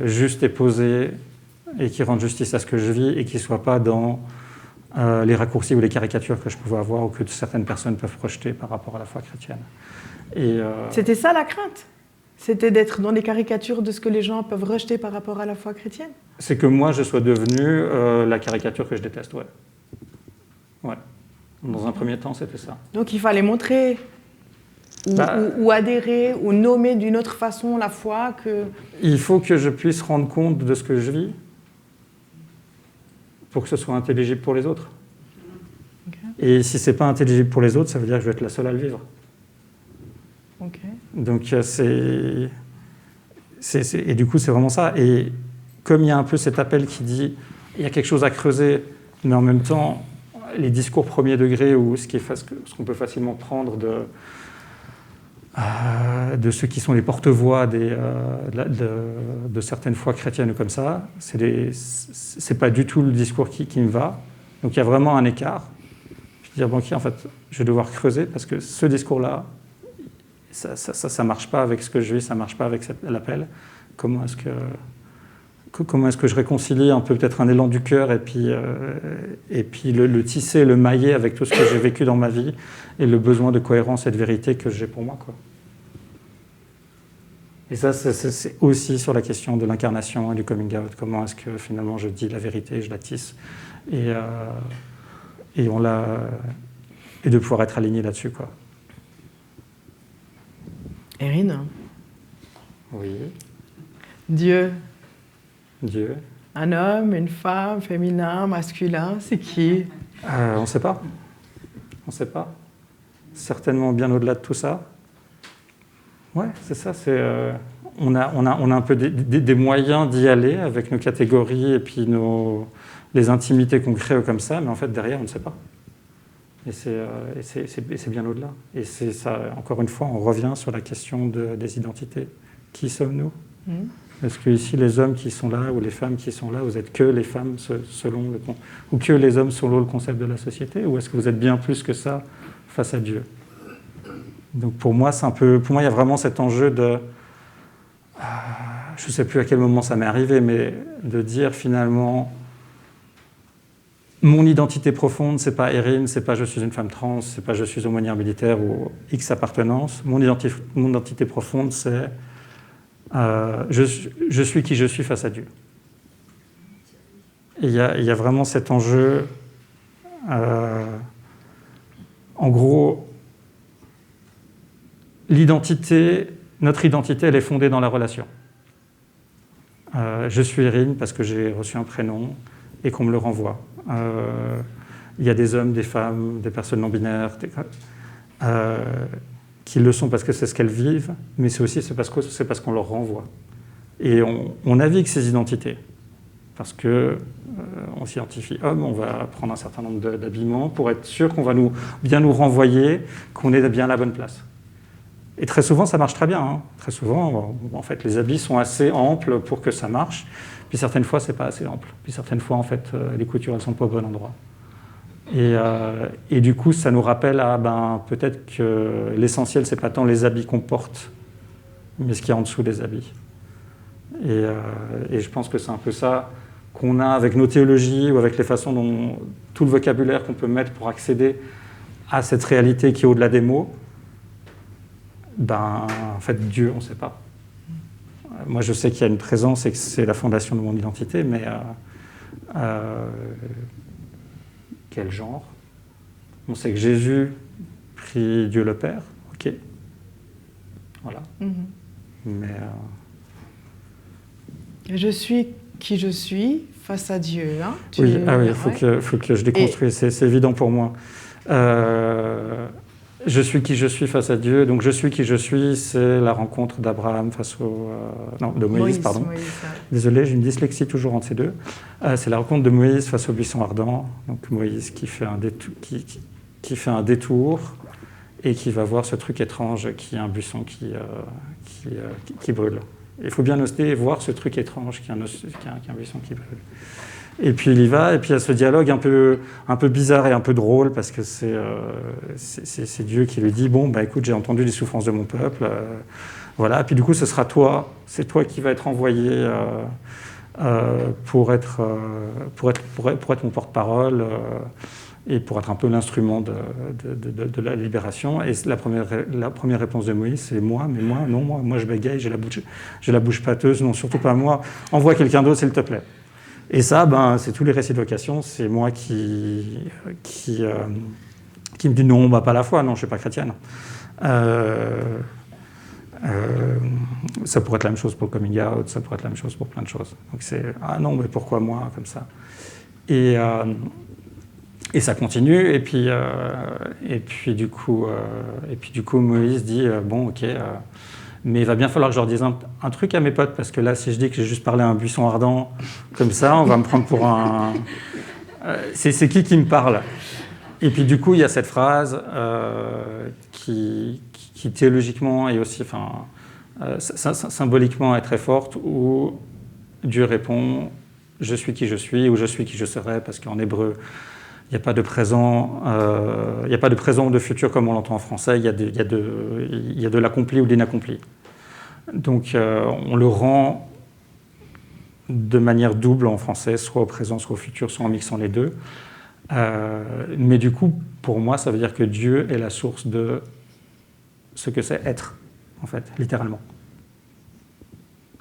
juste et posée et qui rende justice à ce que je vis et qui ne soit pas dans les raccourcis ou les caricatures que je pouvais avoir ou que certaines personnes peuvent projeter par rapport à la foi chrétienne. C'était ça la crainte? C'était d'être dans les caricatures de ce que les gens peuvent rejeter par rapport à la foi chrétienne? C'est que moi, je sois devenu la caricature que je déteste, ouais. Dans un premier temps, c'était ça. Donc il fallait montrer ou adhérer ou nommer d'une autre façon la foi que... Il faut que je puisse rendre compte de ce que je vis pour que ce soit intelligible pour les autres. Okay. Et si ce n'est pas intelligible pour les autres, ça veut dire que je vais être la seule à le vivre. Okay. Donc et du coup, c'est vraiment ça. Et comme il y a un peu cet appel qui dit il y a quelque chose à creuser, mais en même temps, les discours premier degré ou ce qu'on peut facilement prendre de ceux qui sont les porte-voix de certaines foi chrétiennes ou comme ça. C'est pas du tout le discours qui me va. Donc il y a vraiment un écart. Je dis dire, bon, ok, en fait, je vais devoir creuser parce que ce discours-là, ça marche pas avec ce que je vis, ça marche pas avec l'appel. Comment est-ce que je réconcilie un peu peut-être un élan du cœur et puis le tisser, le mailler avec tout ce que j'ai vécu dans ma vie et le besoin de cohérence et de vérité que j'ai pour moi, quoi. Et ça, c'est aussi sur la question de l'incarnation et du coming out. Comment est-ce que finalement je dis la vérité, je la tisse et de pouvoir être aligné là-dessus, quoi. Erin? Oui. Dieu. Un homme, une femme, féminin, masculin, c'est qui? On ne sait pas. On ne sait pas. Certainement bien au-delà de tout ça. Ouais, c'est ça. On a un peu des moyens d'y aller avec nos catégories et puis les intimités qu'on crée comme ça, mais en fait, derrière, on ne sait pas. Et c'est bien au-delà. Et c'est ça, encore une fois, on revient sur la question des identités. Qui sommes-nous? Est-ce que ici, les hommes qui sont là ou les femmes qui sont là, vous êtes que les femmes ou que les hommes selon le concept de la société, ou est-ce que vous êtes bien plus que ça face à Dieu? Donc pour moi, il y a vraiment cet enjeu de, je ne sais plus à quel moment ça m'est arrivé, mais de dire finalement, mon identité profonde, c'est pas Erin, c'est pas je suis une femme trans, c'est pas je suis aumônière militaire ou X appartenance. Mon identité profonde, c'est je suis qui je suis face à Dieu. Et il y a vraiment cet enjeu. En gros, notre identité, elle est fondée dans la relation. Je suis Erin parce que j'ai reçu un prénom et qu'on me le renvoie. Il y a des hommes, des femmes, des personnes non-binaires qui le sont parce que c'est ce qu'elles vivent, mais c'est parce qu'on leur renvoie. Et on navigue ces identités. Parce qu'on s'identifie homme, on va prendre un certain nombre d'habillements pour être sûr qu'on va bien nous renvoyer, qu'on est bien à la bonne place. Et très souvent, ça marche très bien. Hein. Très souvent, en fait, les habits sont assez amples pour que ça marche. Puis certaines fois, c'est pas assez ample. Puis certaines fois, en fait, les coutures, elles sont pas au bon endroit. Et du coup, ça nous rappelle peut-être que l'essentiel, c'est pas tant les habits qu'on porte, mais ce qu'il y a en dessous des habits. Et je pense que c'est un peu ça qu'on a avec nos théologies ou avec les façons dont tout le vocabulaire qu'on peut mettre pour accéder à cette réalité qui est au-delà des mots. En fait, Dieu, on ne sait pas. Moi, je sais qu'il y a une présence et que c'est la fondation de mon identité, mais quel genre? On sait que Jésus prie Dieu le Père, ok. Voilà. Mais je suis qui je suis face à Dieu. Hein? Oui, il faut que je déconstruise, c'est évident pour moi. Je suis qui je suis face à Dieu. Donc je suis qui je suis, c'est la rencontre d'Abraham de Moïse, pardon. Moïse, ouais. Désolé, j'ai une dyslexie toujours entre ces deux. C'est la rencontre de Moïse face au buisson ardent. Donc Moïse qui fait un détour et qui va voir ce truc étrange qui est un buisson qui brûle. Il faut bien oser voir ce truc étrange qui est un buisson qui brûle. Et puis il y va, et puis il y a ce dialogue un peu bizarre et un peu drôle, parce que c'est Dieu qui lui dit, écoute, j'ai entendu les souffrances de mon peuple, voilà, et puis du coup ce sera toi, c'est toi qui vas être envoyé pour être mon porte-parole, et pour être un peu l'instrument de la libération. Et la première réponse de Moïse, c'est moi je bégaye, j'ai la bouche pâteuse, non, surtout pas moi, envoie quelqu'un d'autre s'il te plaît. Et ça, c'est tous les récits de vocation, c'est moi qui me dit non, pas la foi, non, je ne suis pas chrétienne. Ça pourrait être la même chose pour le coming out, ça pourrait être la même chose pour plein de choses. Donc c'est, non, mais pourquoi moi, comme ça? Et ça continue, et puis du coup Moïse dit, ok... mais il va bien falloir que je leur dise un truc à mes potes, parce que là, si je dis que j'ai juste parlé à un buisson ardent, comme ça, on va me prendre pour un... C'est qui me parle? Et puis du coup, il y a cette phrase qui qui théologiquement et aussi symboliquement est très forte, où Dieu répond « je suis qui je suis » ou « je suis qui je serai », parce qu'en hébreu, il n'y a pas de présent, ou de futur comme on l'entend en français, il y a de l'accompli ou de l'inaccompli. Donc on le rend de manière double en français, soit au présent, soit au futur, soit en mixant les deux. Mais du coup, pour moi, ça veut dire que Dieu est la source de ce que c'est être, en fait, littéralement.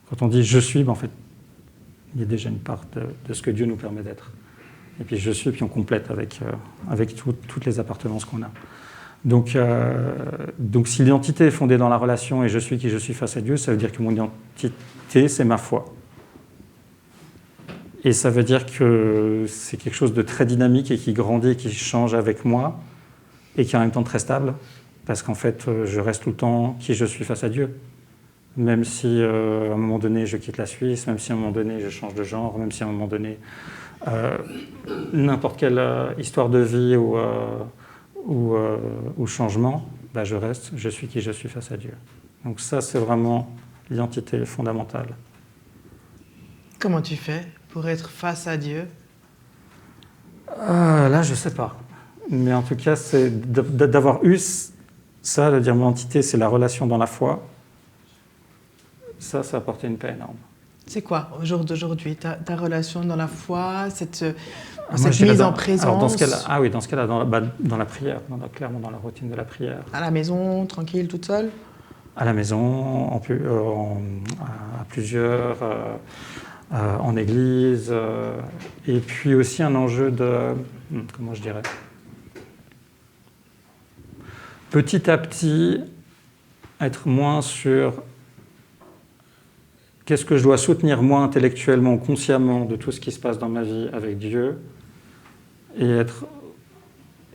Quand on dit « je suis », en fait, il y a déjà une part de ce que Dieu nous permet d'être. Et puis je suis, puis on complète avec toutes les appartenances qu'on a. Donc si l'identité est fondée dans la relation et je suis qui je suis face à Dieu, ça veut dire que mon identité, c'est ma foi. Et ça veut dire que c'est quelque chose de très dynamique et qui grandit et qui change avec moi et qui est en même temps très stable, parce qu'en fait, je reste tout le temps qui je suis face à Dieu. Même si à un moment donné, je quitte la Suisse, même si à un moment donné, je change de genre, même si à un moment donné, n'importe quelle histoire de vie ou changement, je reste, je suis qui je suis face à Dieu. Donc ça, c'est vraiment l'identité fondamentale. Comment tu fais pour être face à Dieu? Là, je ne sais pas. Mais en tout cas, c'est d'avoir eu ça, de dire mon identité, c'est la relation dans la foi. Ça a apporté une paix énorme. C'est quoi, au jour d'aujourd'hui, ta relation dans la foi, cette Moi, mise en présence? Alors dans ce cas-là, dans la prière, clairement dans la routine de la prière. À la maison, tranquille, toute seule? À la maison, à plusieurs, en église, et puis aussi un enjeu de, comment je dirais, petit à petit, être moins sur qu'est-ce que je dois soutenir moi intellectuellement, consciemment de tout ce qui se passe dans ma vie avec Dieu, et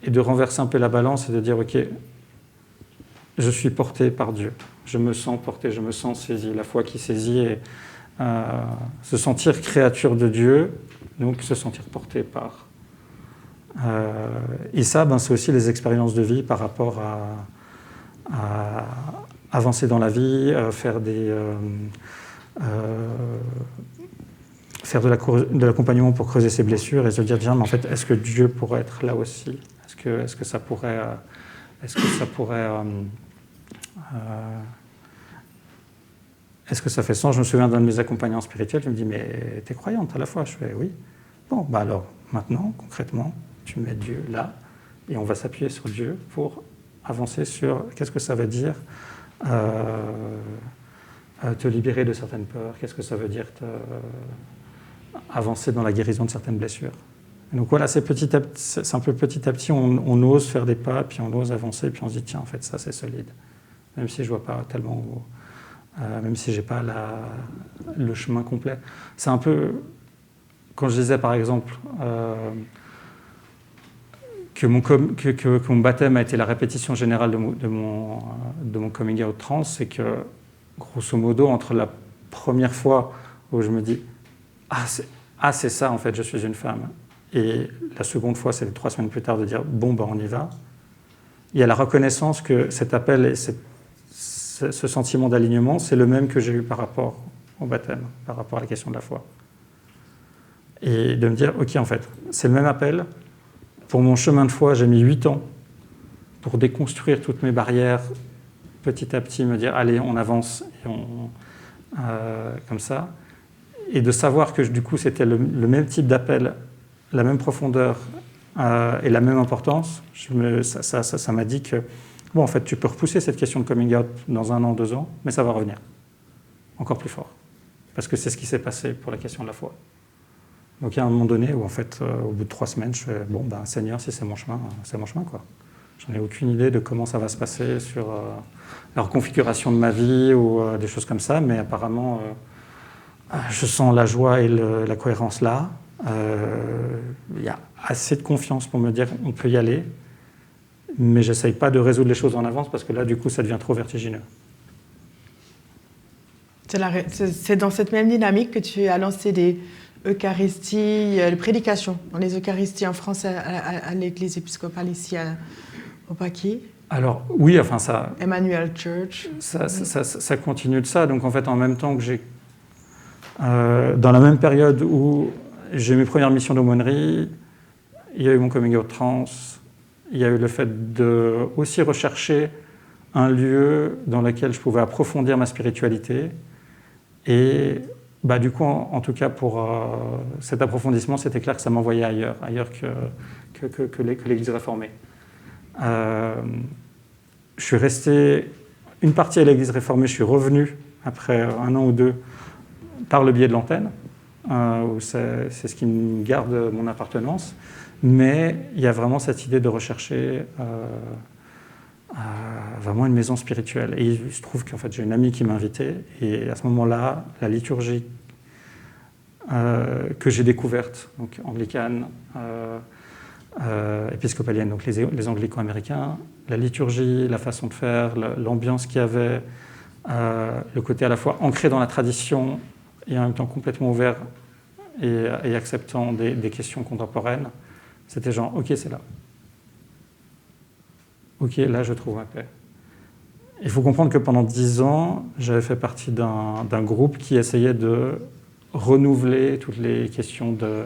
de renverser un peu la balance et de dire ok, je suis porté par Dieu, je me sens porté, je me sens saisi, la foi qui saisit et se sentir créature de Dieu, donc se sentir porté par. Et ça, c'est aussi les expériences de vie par rapport à avancer dans la vie, faire de l'accompagnement pour creuser ses blessures et se dire tiens, mais en fait, est-ce que Dieu pourrait être là aussi? Est-ce que ça pourrait est-ce que ça fait sens? Je me souviens d'un de mes accompagnants spirituels qui me dit mais t'es croyante à la fois? Je fais oui. Bon, alors maintenant, concrètement, tu mets Dieu là et on va s'appuyer sur Dieu pour avancer sur qu'est-ce que ça veut dire te libérer de certaines peurs, qu'est-ce que ça veut dire avancer dans la guérison de certaines blessures. Et donc voilà, c'est un peu petit à petit, on ose faire des pas, puis on ose avancer, puis on se dit tiens, en fait, ça c'est solide. Même si je vois pas tellement, même si j'ai pas le chemin complet. C'est un peu, quand je disais par exemple que mon baptême a été la répétition générale de mon coming out trans, c'est que grosso modo, entre la première fois où je me dis « Ah, c'est ça, en fait, je suis une femme », et la seconde fois, c'est 3 semaines plus tard, de dire « Bon, on y va », il y a la reconnaissance que cet appel et ce sentiment d'alignement, c'est le même que j'ai eu par rapport au baptême, par rapport à la question de la foi. Et de me dire « Ok, en fait, c'est le même appel. Pour mon chemin de foi, j'ai mis 8 ans pour déconstruire toutes mes barrières, petit à petit me dire allez on avance et comme ça, et de savoir que du coup c'était le même type d'appel, la même profondeur et la même importance, ça m'a dit que bon en fait tu peux repousser cette question de coming out dans 1 an, 2 ans, mais ça va revenir encore plus fort, parce que c'est ce qui s'est passé pour la question de la foi. Donc il y a un moment donné où en fait au bout de 3 semaines je fais bon Seigneur, si c'est mon chemin quoi. J'en ai aucune idée de comment ça va se passer sur la reconfiguration de ma vie ou des choses comme ça, mais apparemment, je sens la joie et la cohérence là. Il y a assez de confiance pour me dire on peut y aller, mais j'essaye pas de résoudre les choses en avance parce que là, du coup, ça devient trop vertigineux. C'est dans cette même dynamique que tu as lancé des Eucharisties, les prédications dans les Eucharisties en France à l'église épiscopale ici au Paquis. Alors oui, enfin ça... Emmanuel Church. Ça continue de ça. Donc en fait, en même temps que j'ai... dans la même période où j'ai mes premières missions d'aumônerie, il y a eu mon coming out trans, il y a eu le fait de aussi rechercher un lieu dans lequel je pouvais approfondir ma spiritualité. Et du coup, en tout cas, pour cet approfondissement, c'était clair que ça m'envoyait ailleurs que l'Église réformée. Je suis resté une partie à l'Église réformée, je suis revenu après 1 an ou 2 par le biais de l'antenne, où c'est ce qui me garde mon appartenance. Mais il y a vraiment cette idée de rechercher vraiment une maison spirituelle. Et il se trouve qu'en fait, j'ai une amie qui m'a invité, et à ce moment-là, la liturgie que j'ai découverte, donc anglicane, épiscopalienne, donc les anglicans américains, la liturgie, la façon de faire, l'ambiance qu'il y avait, le côté à la fois ancré dans la tradition et en même temps complètement ouvert et acceptant des questions contemporaines, c'était genre, ok, c'est là. Ok, là, je trouve ma paix. Il faut comprendre que pendant 10 ans, j'avais fait partie d'un groupe qui essayait de renouveler toutes les questions de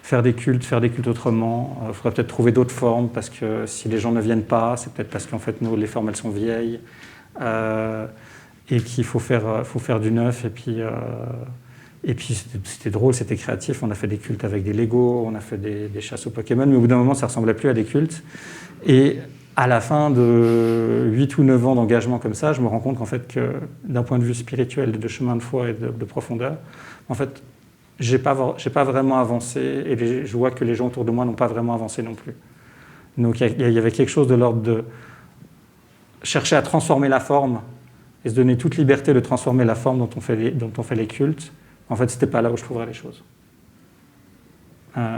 faire des cultes autrement. Il faudrait peut-être trouver d'autres formes, parce que si les gens ne viennent pas, c'est peut-être parce qu'en fait, les formes, elles sont vieilles, et qu'il faut faire du neuf. Et puis c'était drôle, c'était créatif. On a fait des cultes avec des Legos, on a fait des chasses aux Pokémon, mais au bout d'un moment, ça ne ressemblait plus à des cultes. Et à la fin de 8 ou 9 ans d'engagement comme ça, je me rends compte qu'en fait, que d'un point de vue spirituel, de chemin de foi et de profondeur, en fait, j'ai pas vraiment avancé, et je vois que les gens autour de moi n'ont pas vraiment avancé non plus. Donc il y avait quelque chose de l'ordre de chercher à transformer la forme et se donner toute liberté de transformer la forme dont on fait les cultes. En fait, c'était pas là où je trouverais les choses.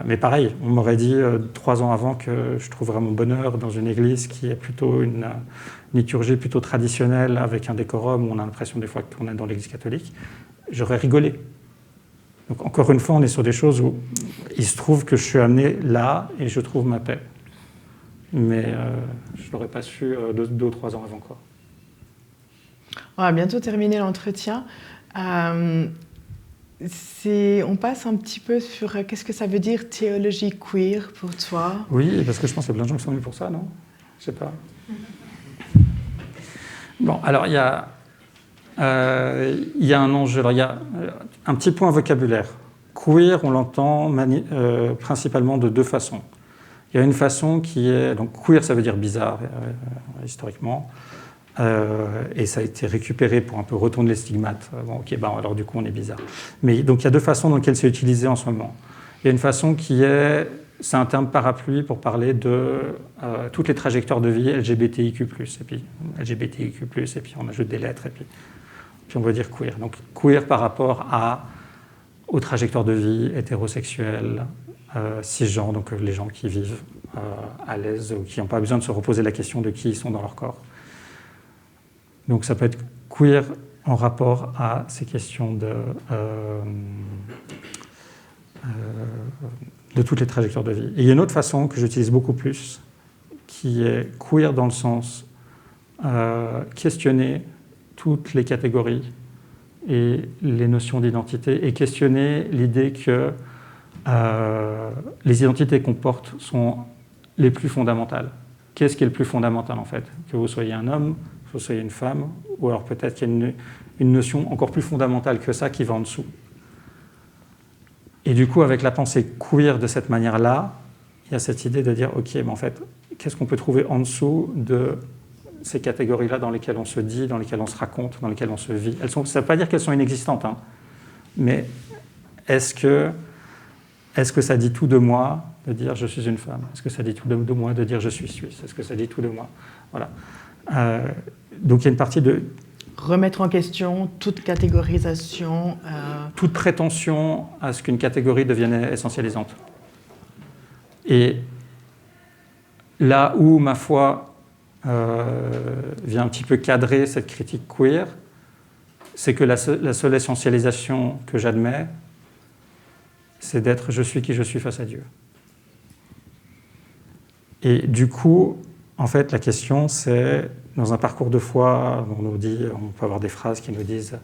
Mais pareil, on m'aurait dit 3 ans avant que je trouverais mon bonheur dans une église qui est plutôt une liturgie plutôt traditionnelle, avec un décorum où on a l'impression des fois qu'on est dans l'église catholique. J'aurais rigolé. Donc encore une fois, on est sur des choses où il se trouve que je suis amené là et je trouve ma paix. Mais je ne l'aurais pas su 2 ou 3 ans avant, quoi. On va bientôt terminer l'entretien. On passe un petit peu sur qu'est-ce que ça veut dire théologie queer pour toi? Oui, parce que je pense qu'il y a plein de gens qui sont venus pour ça, non? Je sais pas. Bon, alors il y a un enjeu. Alors, il y a un petit point vocabulaire. Queer, on l'entend principalement de 2 façons. Il y a une façon qui est... Donc queer, ça veut dire bizarre, historiquement. Et ça a été récupéré pour un peu retourner les stigmates. Bon, ok, alors du coup, on est bizarre. Mais donc, il y a 2 façons dans lesquelles c'est utilisé en ce moment. Il y a une façon qui est... C'est un terme parapluie pour parler de toutes les trajectoires de vie LGBTIQ+, et puis LGBTIQ+, et puis on ajoute des lettres, et puis on va dire queer. Donc queer par rapport aux trajectoires de vie hétérosexuelles, cisgenres, donc les gens qui vivent à l'aise ou qui n'ont pas besoin de se reposer la question de qui ils sont dans leur corps. Donc ça peut être queer en rapport à ces questions de toutes les trajectoires de vie. Et il y a une autre façon que j'utilise beaucoup plus, qui est queer dans le sens questionner toutes les catégories et les notions d'identité, et questionner l'idée que les identités qu'on porte sont les plus fondamentales. Qu'est-ce qui est le plus fondamental, en fait? Que vous soyez un homme, que vous soyez une femme, ou alors peut-être qu'il y a une notion encore plus fondamentale que ça qui va en dessous. Et du coup, avec la pensée queer de cette manière-là, il y a cette idée de dire, ok, mais en fait, qu'est-ce qu'on peut trouver en dessous de ces catégories-là dans lesquelles on se dit, dans lesquelles on se raconte, dans lesquelles on se vit. Ça ne veut pas dire qu'elles sont inexistantes, hein, mais est-ce que ça dit tout de moi de dire je suis une femme? Est-ce que ça dit tout de moi de dire je suis suisse? Est-ce que ça dit tout de moi? Voilà. Donc il y a une partie de... Remettre en question toute catégorisation. Toute prétention à ce qu'une catégorie devienne essentialisante. Et là où, ma foi, vient un petit peu cadrer cette critique queer, c'est que la seule essentialisation que j'admets, c'est d'être « je suis qui je suis face à Dieu ». Et du coup, en fait, la question, c'est, dans un parcours de foi, on peut avoir des phrases qui nous disent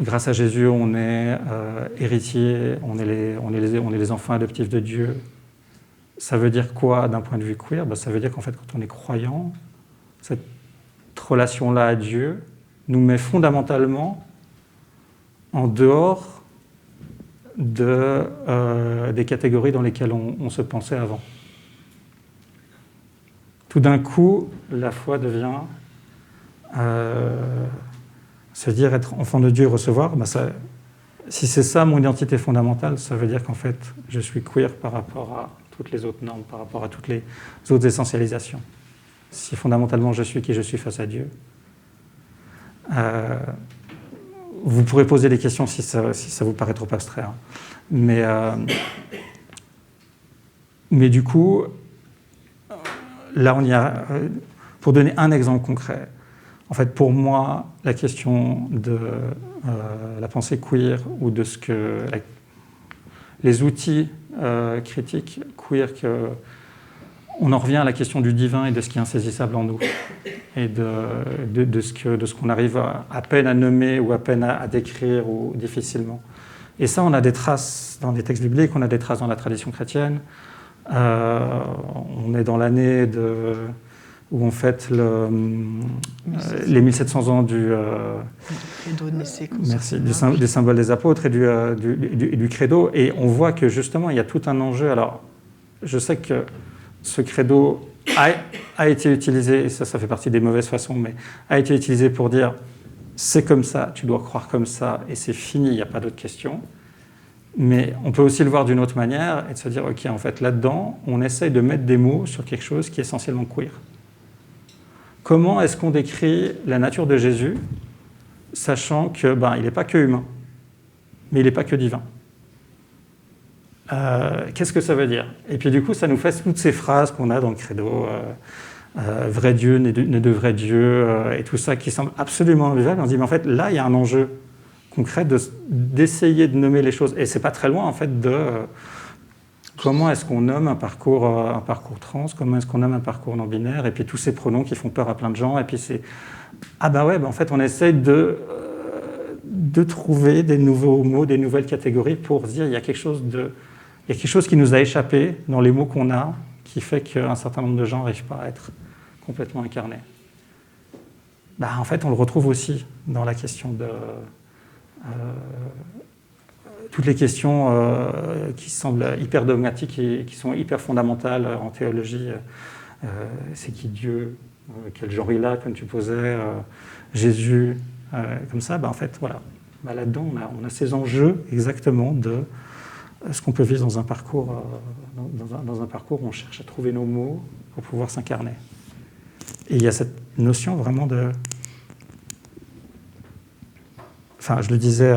grâce à Jésus, on est héritier, on est les enfants adoptifs de Dieu. Ça veut dire quoi d'un point de vue queer? Ça veut dire qu'en fait, quand on est croyant, cette relation-là à Dieu nous met fondamentalement en dehors des catégories dans lesquelles on se pensait avant. Tout d'un coup, la foi devient se dire être enfant de Dieu et recevoir. Si c'est ça mon identité fondamentale, ça veut dire qu'en fait, je suis queer par rapport à toutes les autres normes, par rapport à toutes les autres essentialisations. Si fondamentalement je suis qui je suis face à Dieu, vous pourrez poser des questions si ça vous paraît trop abstrait. Hein. Mais du coup, là on y a. Pour donner un exemple concret, en fait pour moi, la question de la pensée queer ou de ce que les outils critiques queer, on en revient à la question du divin et de ce qui est insaisissable en nous et de ce qu'on arrive à peine à nommer ou à peine à décrire ou difficilement. Et ça, on a des traces dans des textes bibliques, on a des traces dans la tradition chrétienne. On est dans l'année où on fête les 1700 ans des symboles des apôtres et du credo. Et on voit que justement, il y a tout un enjeu. Alors, je sais que ce credo a été utilisé, et ça fait partie des mauvaises façons, mais a été utilisé pour dire c'est comme ça, tu dois croire comme ça, et c'est fini, il n'y a pas d'autres questions. Mais on peut aussi le voir d'une autre manière et de se dire, ok, en fait, là-dedans, on essaye de mettre des mots sur quelque chose qui est essentiellement queer. Comment est-ce qu'on décrit la nature de Jésus, sachant que il n'est pas que humain, mais il n'est pas que divin? Qu'est-ce que ça veut dire? Et puis du coup, ça nous fait toutes ces phrases qu'on a dans le credo, vrai Dieu, né de vrai Dieu, et tout ça qui semble absolument invivable. On se dit, mais en fait, là, il y a un enjeu concret d'essayer de nommer les choses. Et c'est pas très loin, en fait, de comment est-ce qu'on nomme un parcours trans, comment est-ce qu'on nomme un parcours non-binaire, et puis tous ces pronoms qui font peur à plein de gens, et puis c'est... en fait, on essaye de trouver des nouveaux mots, des nouvelles catégories pour se dire, il y a quelque chose qui nous a échappé dans les mots qu'on a, qui fait qu'un certain nombre de gens n'arrivent pas à être complètement incarnés. En fait, on le retrouve aussi dans la question de... toutes les questions qui semblent hyper dogmatiques et qui sont hyper fondamentales en théologie. C'est qui Dieu? Quel genre il a, comme tu posais? Jésus? Comme ça, en fait, voilà. Là-dedans, on a ces enjeux exactement de ce qu'on peut vivre dans un parcours, dans un parcours où on cherche à trouver nos mots pour pouvoir s'incarner. Et il y a cette notion vraiment de... Enfin, je le disais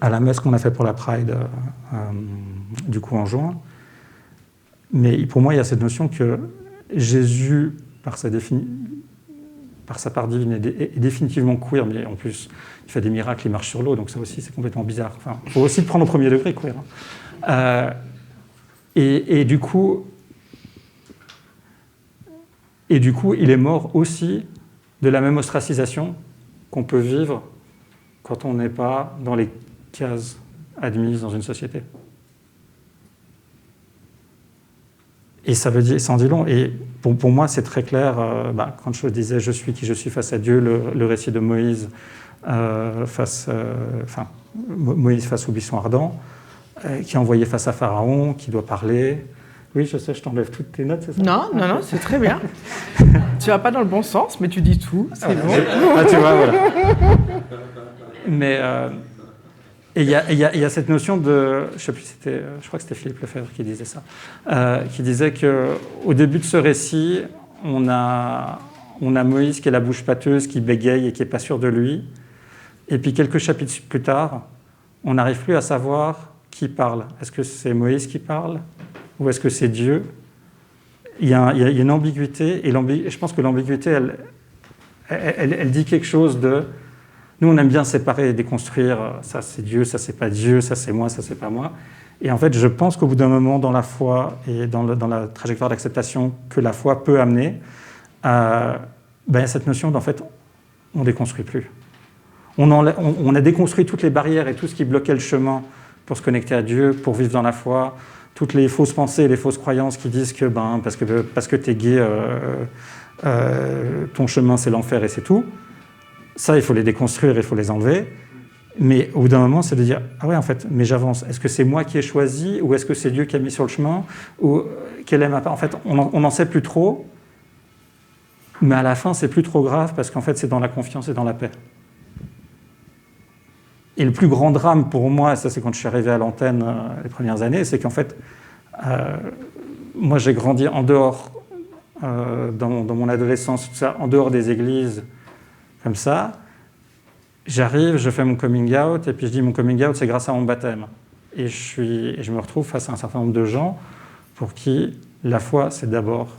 à la messe qu'on a fait pour la Pride, du coup en juin, mais pour moi, il y a cette notion que Jésus, par sa part divine, est définitivement queer, mais en plus, il fait des miracles, il marche sur l'eau, donc ça aussi, c'est complètement bizarre. Enfin, il faut aussi le prendre au premier degré, queer. Et du coup, il est mort aussi de la même ostracisation qu'on peut vivre quand on n'est pas dans les cases admises dans une société. Et ça en dit long. Et pour moi, c'est très clair. Quand je disais « je suis qui je suis face à Dieu », le récit de Moïse Moïse face au buisson ardent, qui est envoyé face à Pharaon, qui doit parler. Oui, je sais, je t'enlève toutes tes notes, c'est ça? Non, c'est très bien. Tu vas pas dans le bon sens, mais tu dis tout, c'est bon. Tu vois, voilà. Mais il y a cette notion de, je crois que c'était Philippe Lefebvre qui disait ça, qui disait qu'au début de ce récit, on a Moïse qui est la bouche pâteuse, qui bégaye et qui n'est pas sûr de lui. Et puis quelques chapitres plus tard, on n'arrive plus à savoir qui parle. Est-ce que c'est Moïse qui parle ou est-ce que c'est Dieu? Il y a une ambiguïté, et je pense que l'ambiguïté, elle dit quelque chose de... Nous, on aime bien séparer et déconstruire, ça c'est Dieu, ça c'est pas Dieu, ça c'est moi, ça c'est pas moi. Et en fait, je pense qu'au bout d'un moment, dans la foi et dans la trajectoire d'acceptation que la foi peut amener, il y a cette notion d'en fait, on ne déconstruit plus. On a déconstruit toutes les barrières et tout ce qui bloquait le chemin pour se connecter à Dieu, pour vivre dans la foi, toutes les fausses pensées et les fausses croyances qui disent que parce que tu es gay, ton chemin c'est l'enfer et c'est tout. Ça, il faut les déconstruire, il faut les enlever. Mais au bout d'un moment, c'est de dire, ah ouais, en fait, mais j'avance. Est-ce que c'est moi qui ai choisi ou est-ce que c'est Dieu qui a mis sur le chemin ou quelle est ma part? En fait, on n'en sait plus trop, mais à la fin, c'est plus trop grave parce qu'en fait, c'est dans la confiance et dans la paix. Et le plus grand drame pour moi, ça c'est quand je suis arrivé à l'antenne les premières années, c'est qu'en fait, moi j'ai grandi en dehors, dans mon adolescence, tout ça, en dehors des églises, comme ça. J'arrive, je fais mon coming out, et puis je dis mon coming out, c'est grâce à mon baptême. Et je me retrouve face à un certain nombre de gens pour qui la foi, c'est d'abord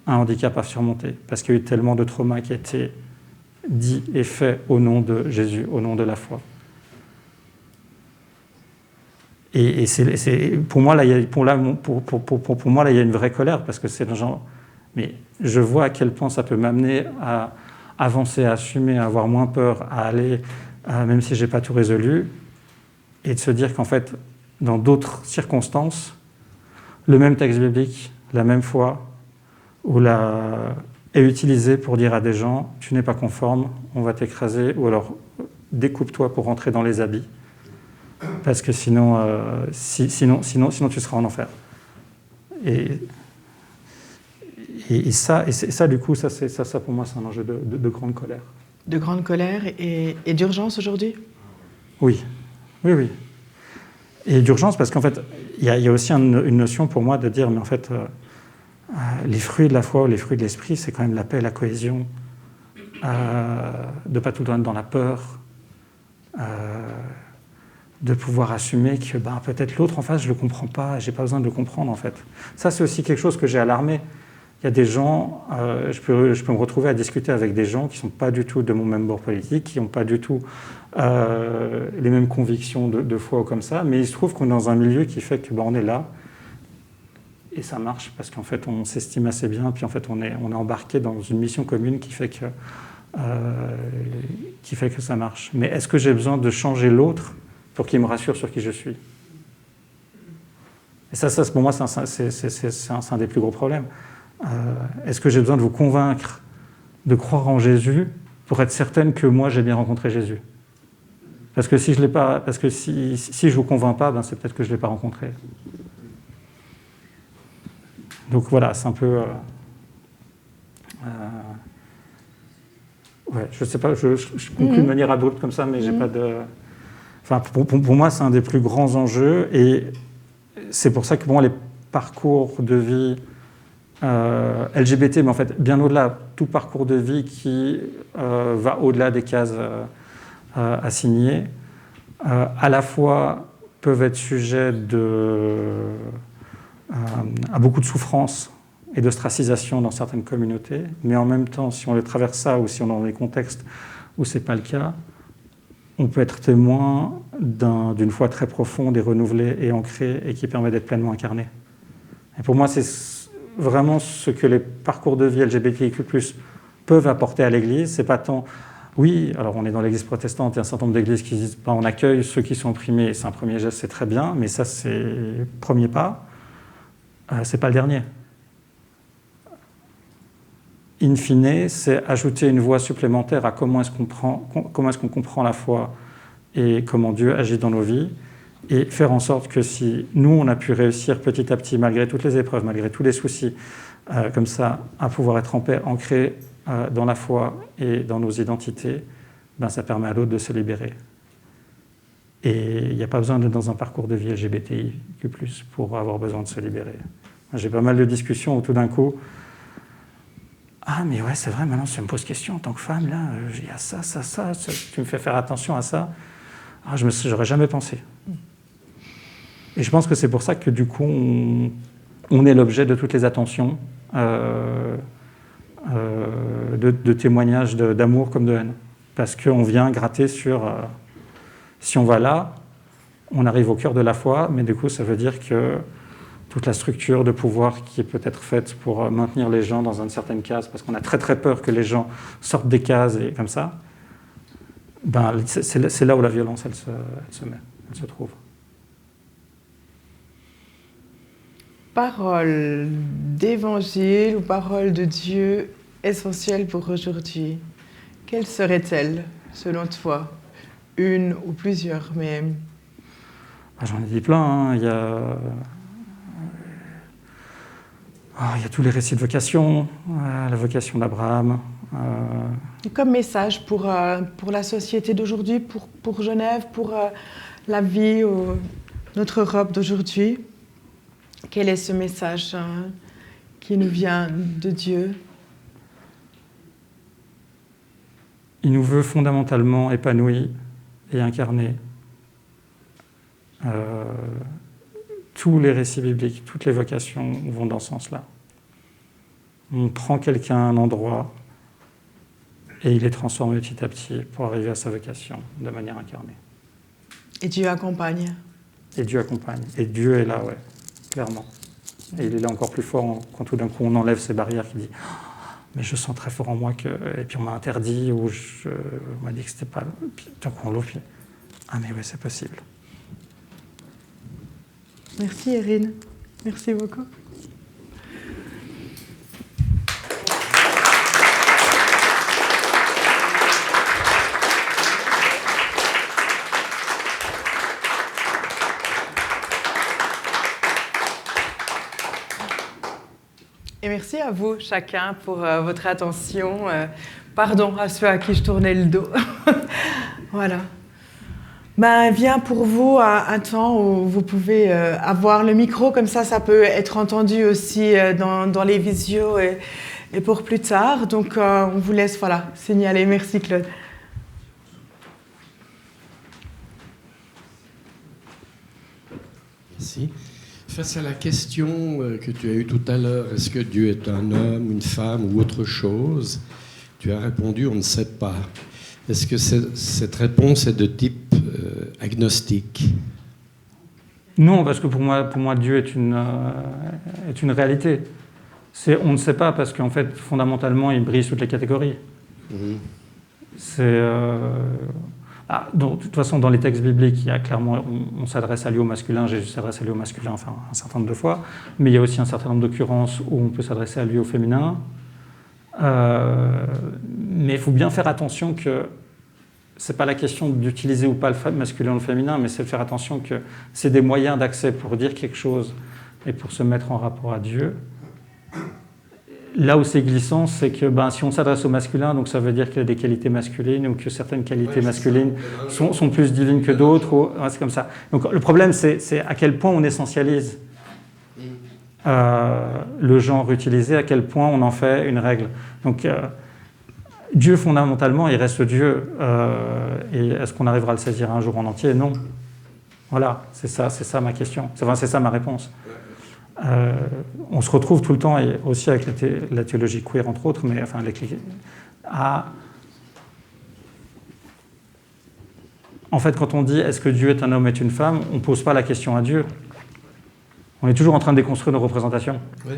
un handicap à surmonter, parce qu'il y a eu tellement de traumas qui étaient dit et fait au nom de Jésus, au nom de la foi. Et pour moi, là, il y a une vraie colère, parce que c'est le genre... Mais je vois à quel point ça peut m'amener à avancer, à assumer, à avoir moins peur, à aller, même si je n'ai pas tout résolu, et de se dire qu'en fait, dans d'autres circonstances, le même texte biblique, la même foi, est utilisé pour dire à des gens « tu n'es pas conforme, on va t'écraser » ou alors « découpe-toi pour rentrer dans les habits, parce que sinon tu seras en enfer ». Et ça, du coup, ça pour moi, c'est un enjeu de grande colère. De grande colère et d'urgence aujourd'hui ? Oui. Et d'urgence, parce qu'en fait, il y a aussi une notion pour moi de dire, mais en fait, les fruits de la foi ou les fruits de l'esprit, c'est quand même la paix, la cohésion, de ne pas tout le temps être dans la peur, de pouvoir assumer que peut-être l'autre en face, je ne le comprends pas, je n'ai pas besoin de le comprendre en fait. Ça, c'est aussi quelque chose que j'ai alarmé. Il y a des gens, je peux me retrouver à discuter avec des gens qui ne sont pas du tout de mon même bord politique, qui n'ont pas du tout les mêmes convictions de foi ou comme ça, mais il se trouve qu'on est dans un milieu qui fait que on est là, et ça marche parce qu'en fait on s'estime assez bien, puis en fait on est embarqué dans une mission commune qui fait que ça marche. Mais est-ce que j'ai besoin de changer l'autre pour qu'il me rassure sur qui je suis? Et ça pour moi, c'est un des plus gros problèmes. Est-ce que j'ai besoin de vous convaincre de croire en Jésus pour être certaine que moi j'ai bien rencontré Jésus? Parce que si je vous convainc pas, c'est peut-être que je l'ai pas rencontré. Donc voilà, c'est un peu... je sais pas, je conclue de manière abrupte comme ça, mais j'ai pas de... Enfin, pour moi, c'est un des plus grands enjeux, et c'est pour ça que les parcours de vie LGBT, mais en fait, bien au-delà, tout parcours de vie qui va au-delà des cases assignées, à la fois peuvent être sujets à beaucoup de souffrance et d'ostracisation dans certaines communautés, mais en même temps, si on les traverse ça ou si on est dans des contextes où ce n'est pas le cas, on peut être témoin d'une foi très profonde et renouvelée et ancrée et qui permet d'être pleinement incarné. Et pour moi, c'est vraiment ce que les parcours de vie LGBTIQ+, peuvent apporter à l'Église. C'est pas tant... Oui, alors on est dans l'Église protestante, il y a un certain nombre d'églises qui disent on accueille ceux qui sont opprimés, c'est un premier geste, c'est très bien, mais ça c'est le premier pas, c'est pas le dernier. In fine, c'est ajouter une voie supplémentaire à comment est-ce qu'on comprend la foi et comment Dieu agit dans nos vies, et faire en sorte que si nous, on a pu réussir petit à petit, malgré toutes les épreuves, malgré tous les soucis, comme ça, à pouvoir être en paix, ancré dans la foi et dans nos identités, ça permet à l'autre de se libérer. Et il n'y a pas besoin d'être dans un parcours de vie LGBTIQ+, pour avoir besoin de se libérer. J'ai pas mal de discussions où tout d'un coup, ah mais ouais, c'est vrai, maintenant si je me pose question en tant que femme, là, il y a ça, tu me fais faire attention à ça. Ah, j'aurais jamais pensé. Et je pense que c'est pour ça que du coup, on est l'objet de toutes les attentions, de témoignages d'amour comme de haine. Parce qu'on vient gratter sur... si on va là, on arrive au cœur de la foi, mais du coup, ça veut dire que toute la structure de pouvoir qui est peut-être faite pour maintenir les gens dans une certaine case, parce qu'on a très très peur que les gens sortent des cases et comme ça, ben, c'est là où la violence, elle se met, elle se trouve. Parole d'évangile ou parole de Dieu essentielle pour aujourd'hui, quelle serait-elle, selon toi? Une ou plusieurs même? J'en ai dit plein. Hein. Il y a tous les récits de vocation, la vocation d'Abraham. Comme message pour la société d'aujourd'hui, pour Genève, pour la vie, notre Europe d'aujourd'hui, quel est ce message qui nous vient de Dieu? Il nous veut fondamentalement épanouis et incarnés. Tous les récits bibliques, toutes les vocations vont dans ce sens-là. On prend quelqu'un à un endroit et il est transformé petit à petit pour arriver à sa vocation de manière incarnée. Et Dieu accompagne. Et Dieu accompagne. Et Dieu est là, ouais, clairement. Et il est là encore plus fort quand tout d'un coup on enlève ces barrières qui disent « mais je sens très fort en moi que… » Et puis on m'a interdit ou on m'a dit que c'était pas… Puis tant qu'on l'ouvre, puis « ah mais oui, c'est possible. » Merci Erin. Merci beaucoup. Et merci à vous chacun pour votre attention. Pardon à ceux à qui je tournais le dos. Voilà. Ben, vient pour vous un temps où vous pouvez avoir le micro, comme ça peut être entendu aussi dans les visios et pour plus tard. Donc, on vous laisse signaler. Merci, Claude. Merci. Face à la question que tu as eue tout à l'heure, est-ce que Dieu est un homme, une femme ou autre chose? Tu as répondu, on ne sait pas. Est-ce que cette réponse est de type agnostique? Non, parce que pour moi Dieu est une réalité. On ne sait pas parce qu'en fait, fondamentalement, il brise toutes les catégories. De toute façon, dans les textes bibliques, il y a clairement, on s'adresse à lui au masculin, Jésus s'adresse à lui au masculin, enfin un certain nombre de fois, mais il y a aussi un certain nombre d'occurrences où on peut s'adresser à lui au féminin. Mais il faut bien faire attention que c'est pas la question d'utiliser ou pas le masculin ou le féminin, mais c'est de faire attention que c'est des moyens d'accès pour dire quelque chose et pour se mettre en rapport à Dieu. Là où c'est glissant, c'est que si on s'adresse au masculin, donc ça veut dire qu'il y a des qualités masculines ou que certaines qualités masculines sont plus divines que d'autres. C'est comme ça. Donc le problème, c'est à quel point on essentialise le genre utilisé, à quel point on en fait une règle. Donc Dieu, fondamentalement, il reste Dieu. Et est-ce qu'on arrivera à le saisir un jour en entier? Non. Voilà, c'est ça ma question. C'est ça ma réponse. On se retrouve tout le temps, et aussi avec la théologie queer, entre autres, mais enfin, en fait, quand on dit « est-ce que Dieu est un homme, est une femme ?», on ne pose pas la question à Dieu. On est toujours en train de déconstruire nos représentations. Oui.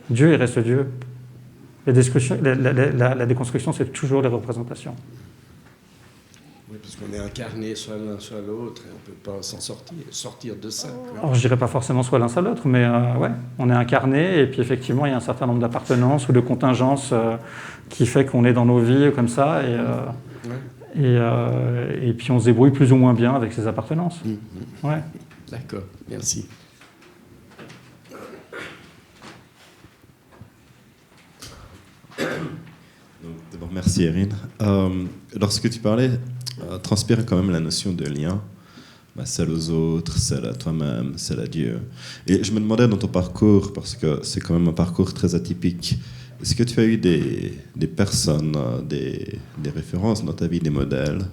Dieu, il reste Dieu. La déconstruction, c'est toujours les représentations. Oui, parce qu'on est incarné soit l'un, soit l'autre, et on ne peut pas s'en sortir de ça. Quoi. Alors, je dirais pas forcément soit l'un, soit l'autre, mais ouais, on est incarné, et puis effectivement, il y a un certain nombre d'appartenances ou de contingences qui fait qu'on est dans nos vies comme ça, et puis on se débrouille plus ou moins bien avec ces appartenances. Ouais. D'accord, merci. Donc, d'abord, merci Erin. Lorsque tu parlais, transpire quand même la notion de lien, celle aux autres, celle à toi-même, celle à Dieu. Et je me demandais dans ton parcours, parce que c'est quand même un parcours très atypique, est-ce que tu as eu des personnes, des références dans ta vie, des modèles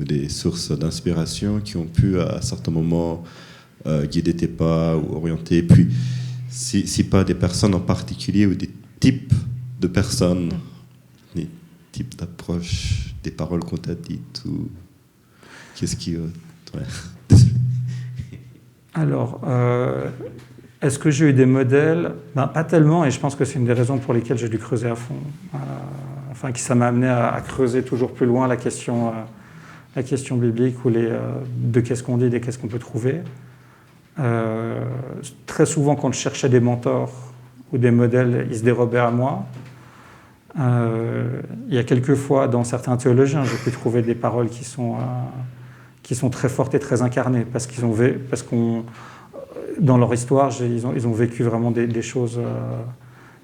ou des sources d'inspiration qui ont pu à certains moments guider tes pas ou orienter, puis si pas des personnes en particulier ou des types de personnes, des types d'approches, des paroles qu'on t'a dites, ou qu'est-ce qui... Ouais. Alors, est-ce que j'ai eu des modèles? Pas tellement, et je pense que c'est une des raisons pour lesquelles j'ai dû creuser à fond. Que ça m'a amené à creuser toujours plus loin la question biblique ou de qu'est-ce qu'on dit et qu'est-ce qu'on peut trouver. Très souvent, quand je cherchais des mentors ou des modèles, ils se dérobaient à moi. Il y a quelques fois, dans certains théologiens, j'ai pu trouver des paroles qui sont très fortes et très incarnées, parce qu'on dans leur histoire, ils ont vécu vraiment des choses.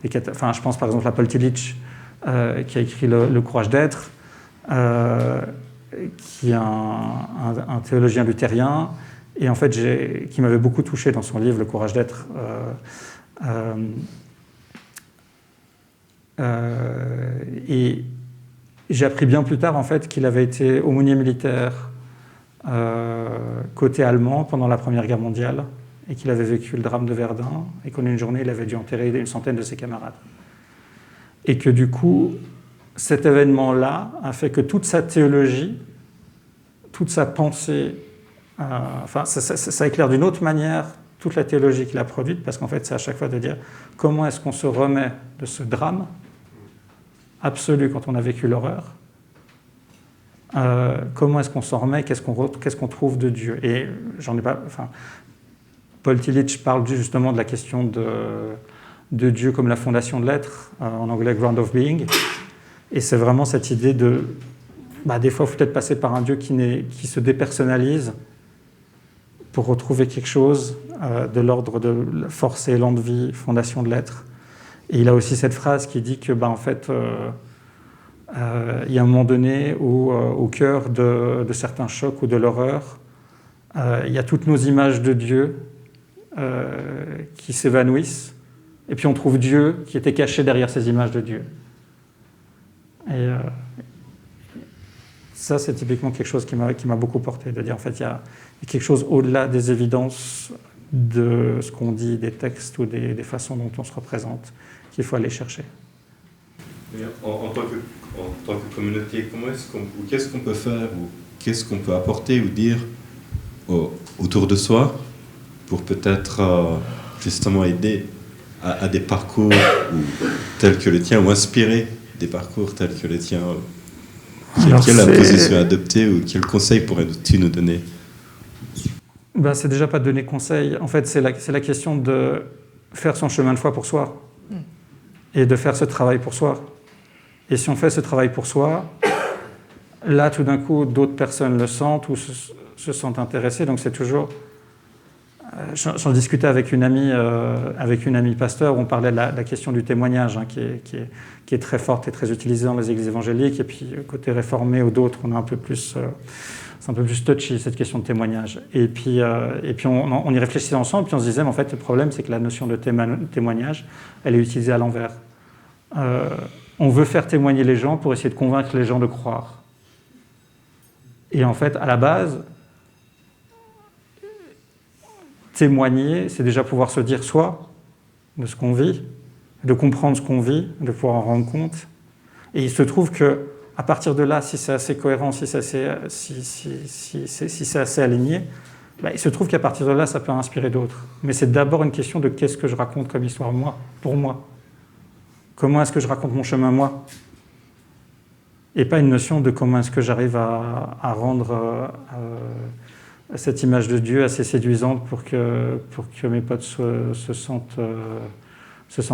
Je pense par exemple à Paul Tillich, qui a écrit Le courage d'être, qui est un théologien luthérien, et en fait, qui m'avait beaucoup touché dans son livre Le courage d'être. Et j'ai appris bien plus tard en fait qu'il avait été aumônier militaire côté allemand pendant la Première Guerre mondiale, et qu'il avait vécu le drame de Verdun, et qu'en une journée, il avait dû enterrer une centaine de ses camarades. Et que du coup, cet événement-là a fait que toute sa théologie, toute sa pensée, ça éclaire d'une autre manière toute la théologie qu'il a produite, parce qu'en fait, c'est à chaque fois de dire comment est-ce qu'on se remet de ce drame absolu quand on a vécu l'horreur, comment est-ce qu'on s'en remet, qu'est-ce qu'on trouve de Dieu. Et j'en ai pas... Paul Tillich parle justement de la question de Dieu comme la fondation de l'être, en anglais « ground of being ». Et c'est vraiment cette idée de... des fois, il faut peut-être passer par un Dieu qui se dépersonnalise pour retrouver quelque chose de l'ordre de la force et élan de vie, fondation de l'être. Et il a aussi cette phrase qui dit que, en fait, il y a un moment donné où, au cœur de certains chocs ou de l'horreur, il y a toutes nos images de Dieu qui s'évanouissent, et puis on trouve Dieu qui était caché derrière ces images de Dieu. Et ça, c'est typiquement quelque chose qui m'a beaucoup porté, de dire en fait il y a quelque chose au-delà des évidences de ce qu'on dit, des textes ou des façons dont on se représente, qu'il faut aller chercher. En tant que communauté, qu'est-ce qu'on peut faire, ou qu'est-ce qu'on peut apporter ou dire autour de soi pour peut-être justement aider à des parcours tels que le tien, ou inspirer des parcours tels que le tien? Quelle est la position adoptée, ou quel conseil pourrais-tu nous donner? C'est déjà pas de donner conseil. En fait, c'est la question de faire son chemin de foi pour soi et de faire ce travail pour soi. Et si on fait ce travail pour soi, là, tout d'un coup, d'autres personnes le sentent ou se sentent intéressées. Donc, c'est toujours... J'en discutais avec une amie pasteur, où on parlait de la question du témoignage, qui est très forte et très utilisée dans les églises évangéliques. Et puis, côté réformé ou d'autres, on a c'est un peu plus touchy, cette question de témoignage. Et puis on y réfléchissait ensemble, puis on se disait, mais en fait, le problème, c'est que la notion de témoignage, elle est utilisée à l'envers. On veut faire témoigner les gens pour essayer de convaincre les gens de croire. Et en fait, à la base, témoigner, c'est déjà pouvoir se dire soi de ce qu'on vit, de comprendre ce qu'on vit, de pouvoir en rendre compte. Et il se trouve que à partir de là, si c'est assez cohérent, si c'est assez aligné, il se trouve qu'à partir de là, ça peut inspirer d'autres. Mais c'est d'abord une question de qu'est-ce que je raconte comme histoire, moi, pour moi. Comment est-ce que je raconte mon chemin, moi? Et pas une notion de comment est-ce que j'arrive à rendre cette image de Dieu assez séduisante pour que mes potes se sentent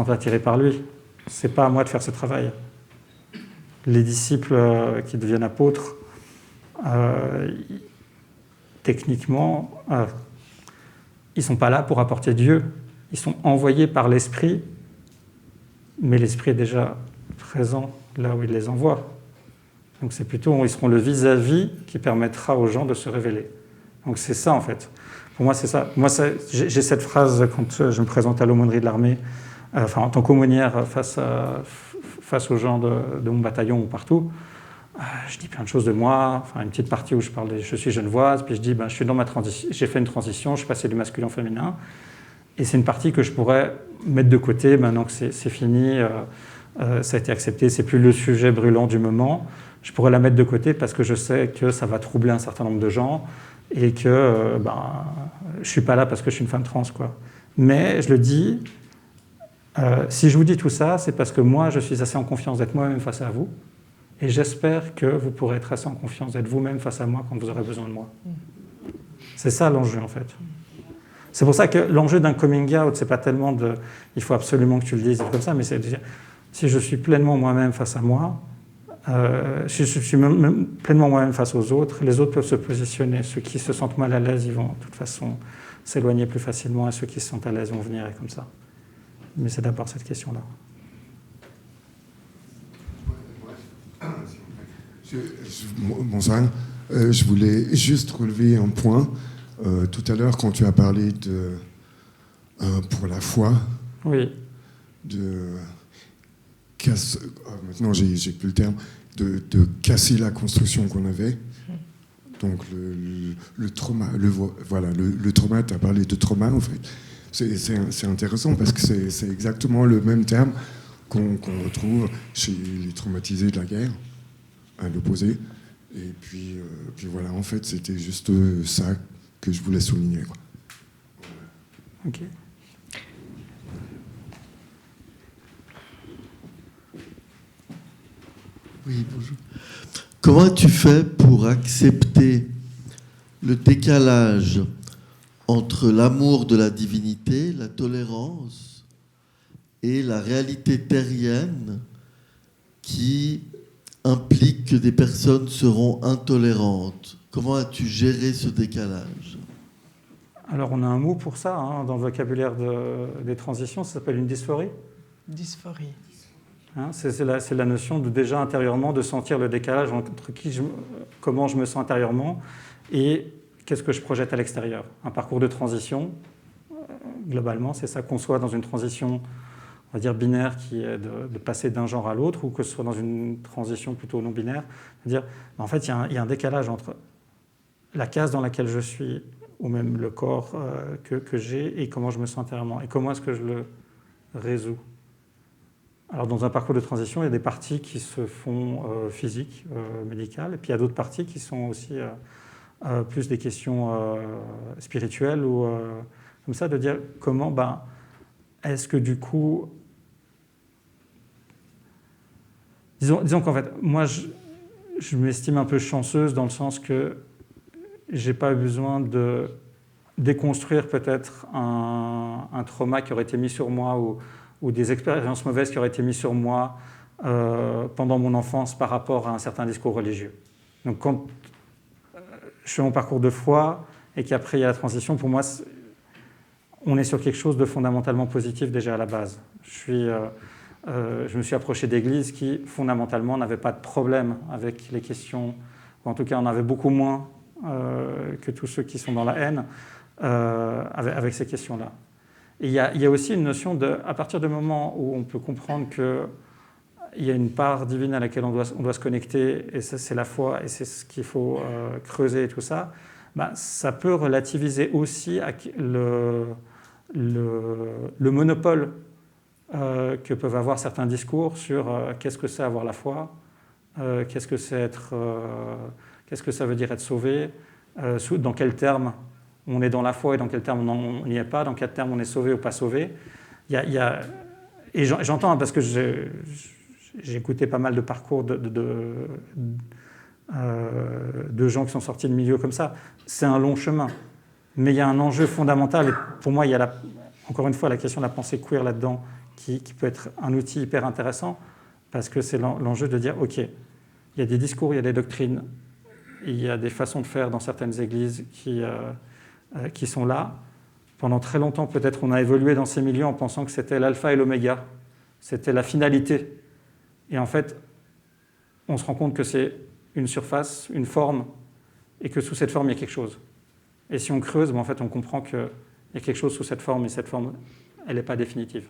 attirés par lui. C'est pas à moi de faire ce travail. Les disciples qui deviennent apôtres, techniquement, ils ne sont pas là pour apporter Dieu. Ils sont envoyés par l'Esprit, mais l'Esprit est déjà présent là où il les envoie. Donc c'est plutôt, ils seront le vis-à-vis qui permettra aux gens de se révéler. Donc c'est ça en fait. Pour moi c'est ça. Moi j'ai cette phrase quand je me présente à l'aumônerie de l'armée, en tant qu'aumônière face aux gens de mon bataillon ou partout. Je dis plein de choses de moi, une petite partie où je parle je suis genevoise, puis je dis je suis dans ma transition, j'ai fait une transition, je suis passé du masculin au féminin, et c'est une partie que je pourrais mettre de côté maintenant que c'est fini, ça a été accepté, c'est plus le sujet brûlant du moment. Je pourrais la mettre de côté parce que je sais que ça va troubler un certain nombre de gens et que je ne suis pas là parce que je suis une femme trans, quoi. Mais je le dis, si je vous dis tout ça, c'est parce que moi, je suis assez en confiance d'être moi-même face à vous, et j'espère que vous pourrez être assez en confiance d'être vous-même face à moi quand vous aurez besoin de moi. C'est ça l'enjeu, en fait. C'est pour ça que l'enjeu d'un coming out, c'est pas tellement de il faut absolument que tu le dises comme ça, mais c'est de dire si je suis pleinement moi-même face à moi, si je suis même pleinement moi-même face aux autres, les autres peuvent se positionner. Ceux qui se sentent mal à l'aise, ils vont de toute façon s'éloigner plus facilement, et ceux qui se sentent à l'aise vont venir, et comme ça. Mais c'est d'abord cette question-là. Bonsoir. Je voulais juste relever un point. Tout à l'heure, quand tu as parlé de pour la foi, oui, maintenant j'ai plus le terme, de casser la construction qu'on avait. Donc le trauma, le trauma, tu as parlé de trauma en fait. C'est intéressant parce que c'est exactement le même terme qu'on retrouve chez les traumatisés de la guerre, à l'opposé. Et puis voilà, en fait, c'était juste ça que je voulais souligner, quoi. Ok. Oui, bonjour. Comment as-tu fait pour accepter le décalage entre l'amour de la divinité, la tolérance, et la réalité terrienne qui implique que des personnes seront intolérantes? Comment as-tu géré ce décalage? Alors, on a un mot pour ça, hein, dans le vocabulaire des transitions, ça s'appelle une dysphorie. Dysphorie. Hein, c'est la notion de déjà intérieurement de sentir le décalage entre comment je me sens intérieurement et qu'est-ce que je projette à l'extérieur. Un parcours de transition, globalement, c'est ça, qu'on soit dans une transition, on va dire, binaire, qui est de passer d'un genre à l'autre, ou que ce soit dans une transition plutôt non-binaire. C'est-à-dire, en fait, il y a un décalage entre la case dans laquelle je suis, ou même le corps que j'ai, et comment je me sens intérieurement, et comment est-ce que je le résous. Alors, dans un parcours de transition, il y a des parties qui se font physiques, médicales, et puis il y a d'autres parties qui sont aussi plus des questions spirituelles, ou comme ça, de dire comment, est-ce que du coup... Disons qu'en fait, moi, je m'estime un peu chanceuse dans le sens que j'ai pas eu besoin de déconstruire peut-être un trauma qui aurait été mis sur moi, ou des expériences mauvaises qui auraient été mises sur moi pendant mon enfance par rapport à un certain discours religieux. Donc quand je fais mon parcours de foi et qu'après il y a la transition, pour moi, on est sur quelque chose de fondamentalement positif déjà à la base. Je me suis approché d'églises qui fondamentalement n'avaient pas de problème avec les questions, ou en tout cas en avaient beaucoup moins que tous ceux qui sont dans la haine avec ces questions-là. Et il y a aussi une notion de, à partir du moment où on peut comprendre qu'il y a une part divine à laquelle on doit se connecter, et ça, c'est la foi, et c'est ce qu'il faut creuser et tout ça, ça peut relativiser aussi le monopole que peuvent avoir certains discours sur qu'est-ce que c'est avoir la foi, qu'est-ce que ça veut dire être sauvé, dans quels termes on est dans la foi et dans quel terme on n'y est pas, dans quel terme on est sauvé ou pas sauvé. Et j'entends, parce que j'ai écouté pas mal de parcours de gens qui sont sortis de milieux comme ça. C'est un long chemin. Mais il y a un enjeu fondamental. Et pour moi, il y a encore une fois la question de la pensée queer là-dedans, qui peut être un outil hyper intéressant, parce que c'est l'enjeu de dire, OK, il y a des discours, il y a des doctrines, il y a des façons de faire dans certaines églises qui sont là. Pendant très longtemps, peut-être, on a évolué dans ces milieux en pensant que c'était l'alpha et l'oméga, c'était la finalité. Et en fait, on se rend compte que c'est une surface, une forme, et que sous cette forme, il y a quelque chose. Et si on creuse, en fait, on comprend qu'il y a quelque chose sous cette forme, et cette forme, elle n'est pas définitive.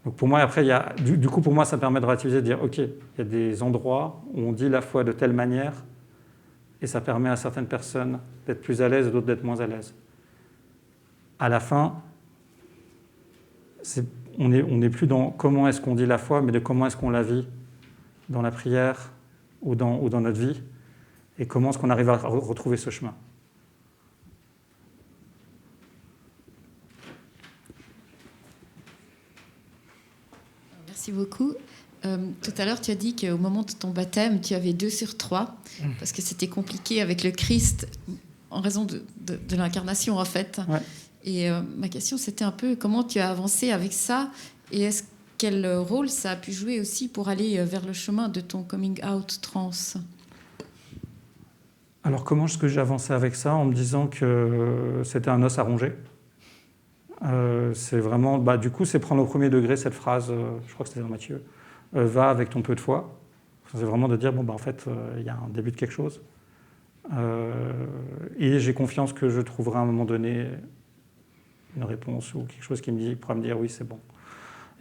Donc pour moi, après, du coup, pour moi, ça permet de relativiser, de dire, OK, il y a des endroits où on dit la foi de telle manière, et ça permet à certaines personnes d'être plus à l'aise et d'autres d'être moins à l'aise. À la fin, on n'est plus dans comment est-ce qu'on dit la foi, mais de comment est-ce qu'on la vit dans la prière ou dans notre vie. Et comment est-ce qu'on arrive à retrouver ce chemin? Merci beaucoup. Tout à l'heure, tu as dit qu'au moment de ton baptême, tu avais 2 sur 3, parce que c'était compliqué avec le Christ, en raison de l'incarnation, en fait. Ouais. Et ma question, c'était un peu comment tu as avancé avec ça, et quel rôle ça a pu jouer aussi pour aller vers le chemin de ton coming out trans? Alors, comment est-ce que j'ai avancé avec ça? En me disant que c'était un os à ronger. C'est vraiment, du coup, c'est prendre au premier degré cette phrase, je crois que c'était dans Matthieu, va avec ton peu de foi. C'est vraiment de dire, en fait, il y a un début de quelque chose. Et j'ai confiance que je trouverai à un moment donné une réponse ou quelque chose qui pourra me dire, oui, c'est bon.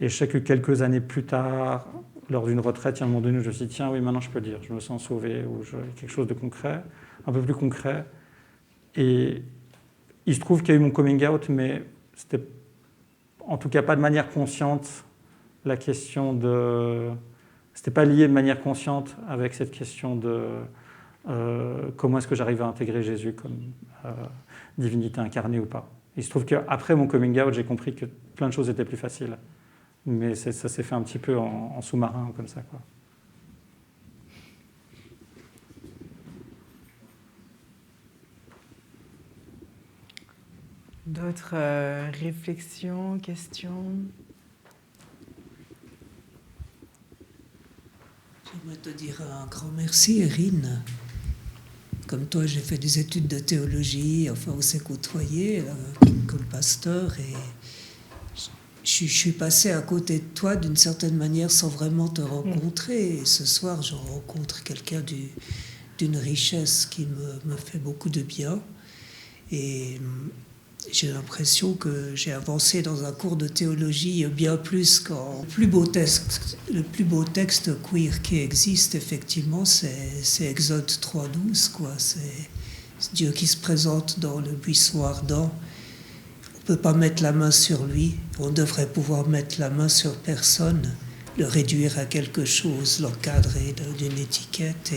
Et je sais que quelques années plus tard, lors d'une retraite, il y a un moment donné où je me suis dit, tiens, oui, maintenant je peux le dire, je me sens sauvé, ou quelque chose de concret, un peu plus concret. Et il se trouve qu'il y a eu mon coming out, mais c'était en tout cas pas de manière consciente la question de... C'était pas lié de manière consciente avec cette question de comment est-ce que j'arrive à intégrer Jésus comme divinité incarnée ou pas. Il se trouve qu'après mon coming out, j'ai compris que plein de choses étaient plus faciles. Mais ça s'est fait un petit peu en sous-marin, comme ça, quoi. D'autres réflexions, questions? J'aimerais te dire un grand merci, Erin. Comme toi, j'ai fait des études de théologie, enfin, on s'est côtoyés comme pasteur, et je suis passée à côté de toi d'une certaine manière sans vraiment te rencontrer. Et ce soir, je rencontre quelqu'un d'une richesse qui me fait beaucoup de bien. Et j'ai l'impression que j'ai avancé dans un cours de théologie bien plus qu'en... Le plus beau texte queer qui existe, effectivement, c'est Exode 3.12, quoi. C'est Dieu qui se présente dans le buisson ardent. On ne peut pas mettre la main sur lui. On devrait pouvoir mettre la main sur personne, le réduire à quelque chose, l'encadrer d'une étiquette.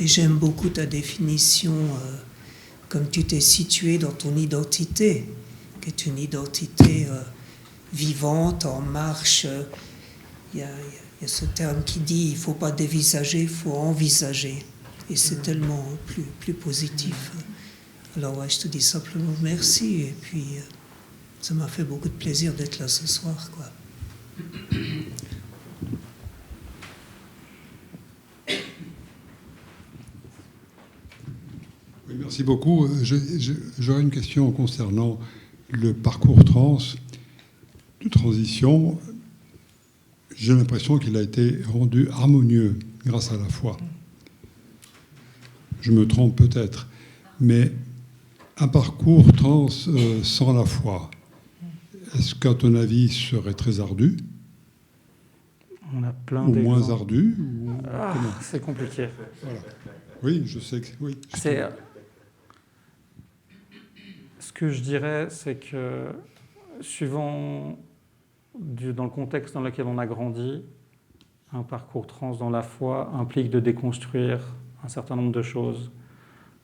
Et j'aime beaucoup ta définition... comme tu t'es situé dans ton identité, qui est une identité vivante, en marche. Il y a ce terme qui dit il ne faut pas dévisager, il faut envisager. Et c'est tellement plus positif. Alors ouais, je te dis simplement merci. Et puis, ça m'a fait beaucoup de plaisir d'être là ce soir, quoi. Oui, merci beaucoup. J'aurais une question concernant le parcours de transition. J'ai l'impression qu'il a été rendu harmonieux grâce à la foi. Je me trompe peut-être, mais un parcours trans sans la foi, est-ce qu'à ton avis serait très ardu? On a plein ou d'exemples. moins ardu C'est compliqué. Voilà. Oui, je sais que oui. Ce que je dirais, c'est que suivant dans le contexte dans lequel on a grandi, un parcours trans dans la foi implique de déconstruire un certain nombre de choses,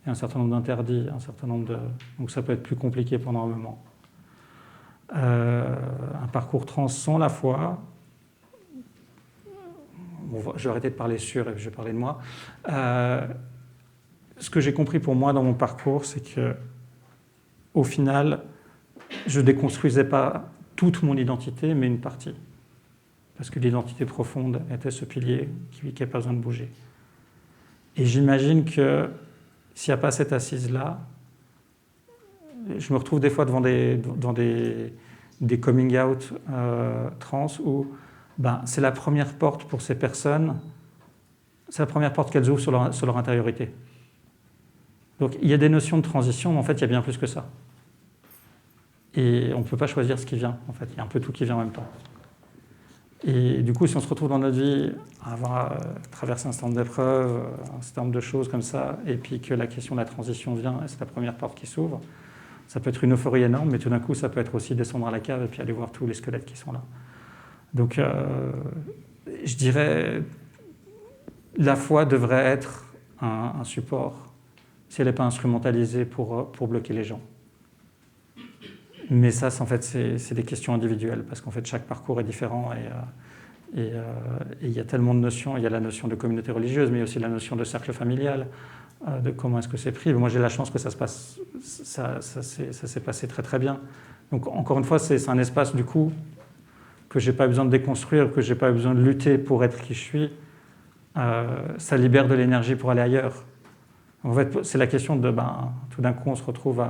et un certain nombre d'interdits, donc ça peut être plus compliqué pendant un moment. Un parcours trans sans la foi, je vais arrêter de parler sur et je vais parler de moi. Ce que j'ai compris pour moi dans mon parcours, c'est que au final, je ne déconstruisais pas toute mon identité, mais une partie. Parce que l'identité profonde était ce pilier qui n'avait pas besoin de bouger. Et j'imagine que s'il n'y a pas cette assise-là, je me retrouve des fois dans des coming out trans où c'est la première porte pour ces personnes, c'est la première porte qu'elles ouvrent sur leur intériorité. Donc il y a des notions de transition, mais en fait il y a bien plus que ça. Et on ne peut pas choisir ce qui vient, en fait. Il y a un peu tout qui vient en même temps. Et du coup, si on se retrouve dans notre vie à avoir traversé un certain nombre d'épreuves, un certain nombre de choses comme ça, et puis que la question de la transition vient, et c'est la première porte qui s'ouvre, ça peut être une euphorie énorme, mais tout d'un coup, ça peut être aussi descendre à la cave et puis aller voir tous les squelettes qui sont là. Donc, je dirais, la foi devrait être un support si elle n'est pas instrumentalisée pour bloquer les gens. Mais ça, en fait, c'est des questions individuelles, parce qu'en fait, chaque parcours est différent et il y a tellement de notions. Il y a la notion de communauté religieuse, mais il y a aussi la notion de cercle familial, de comment est-ce que c'est pris. Moi, j'ai la chance que ça s'est passé très très bien. Donc, encore une fois, c'est un espace, du coup, que je n'ai pas besoin de déconstruire, que je n'ai pas besoin de lutter pour être qui je suis. Ça libère de l'énergie pour aller ailleurs. En fait, c'est la question de, tout d'un coup, on se retrouve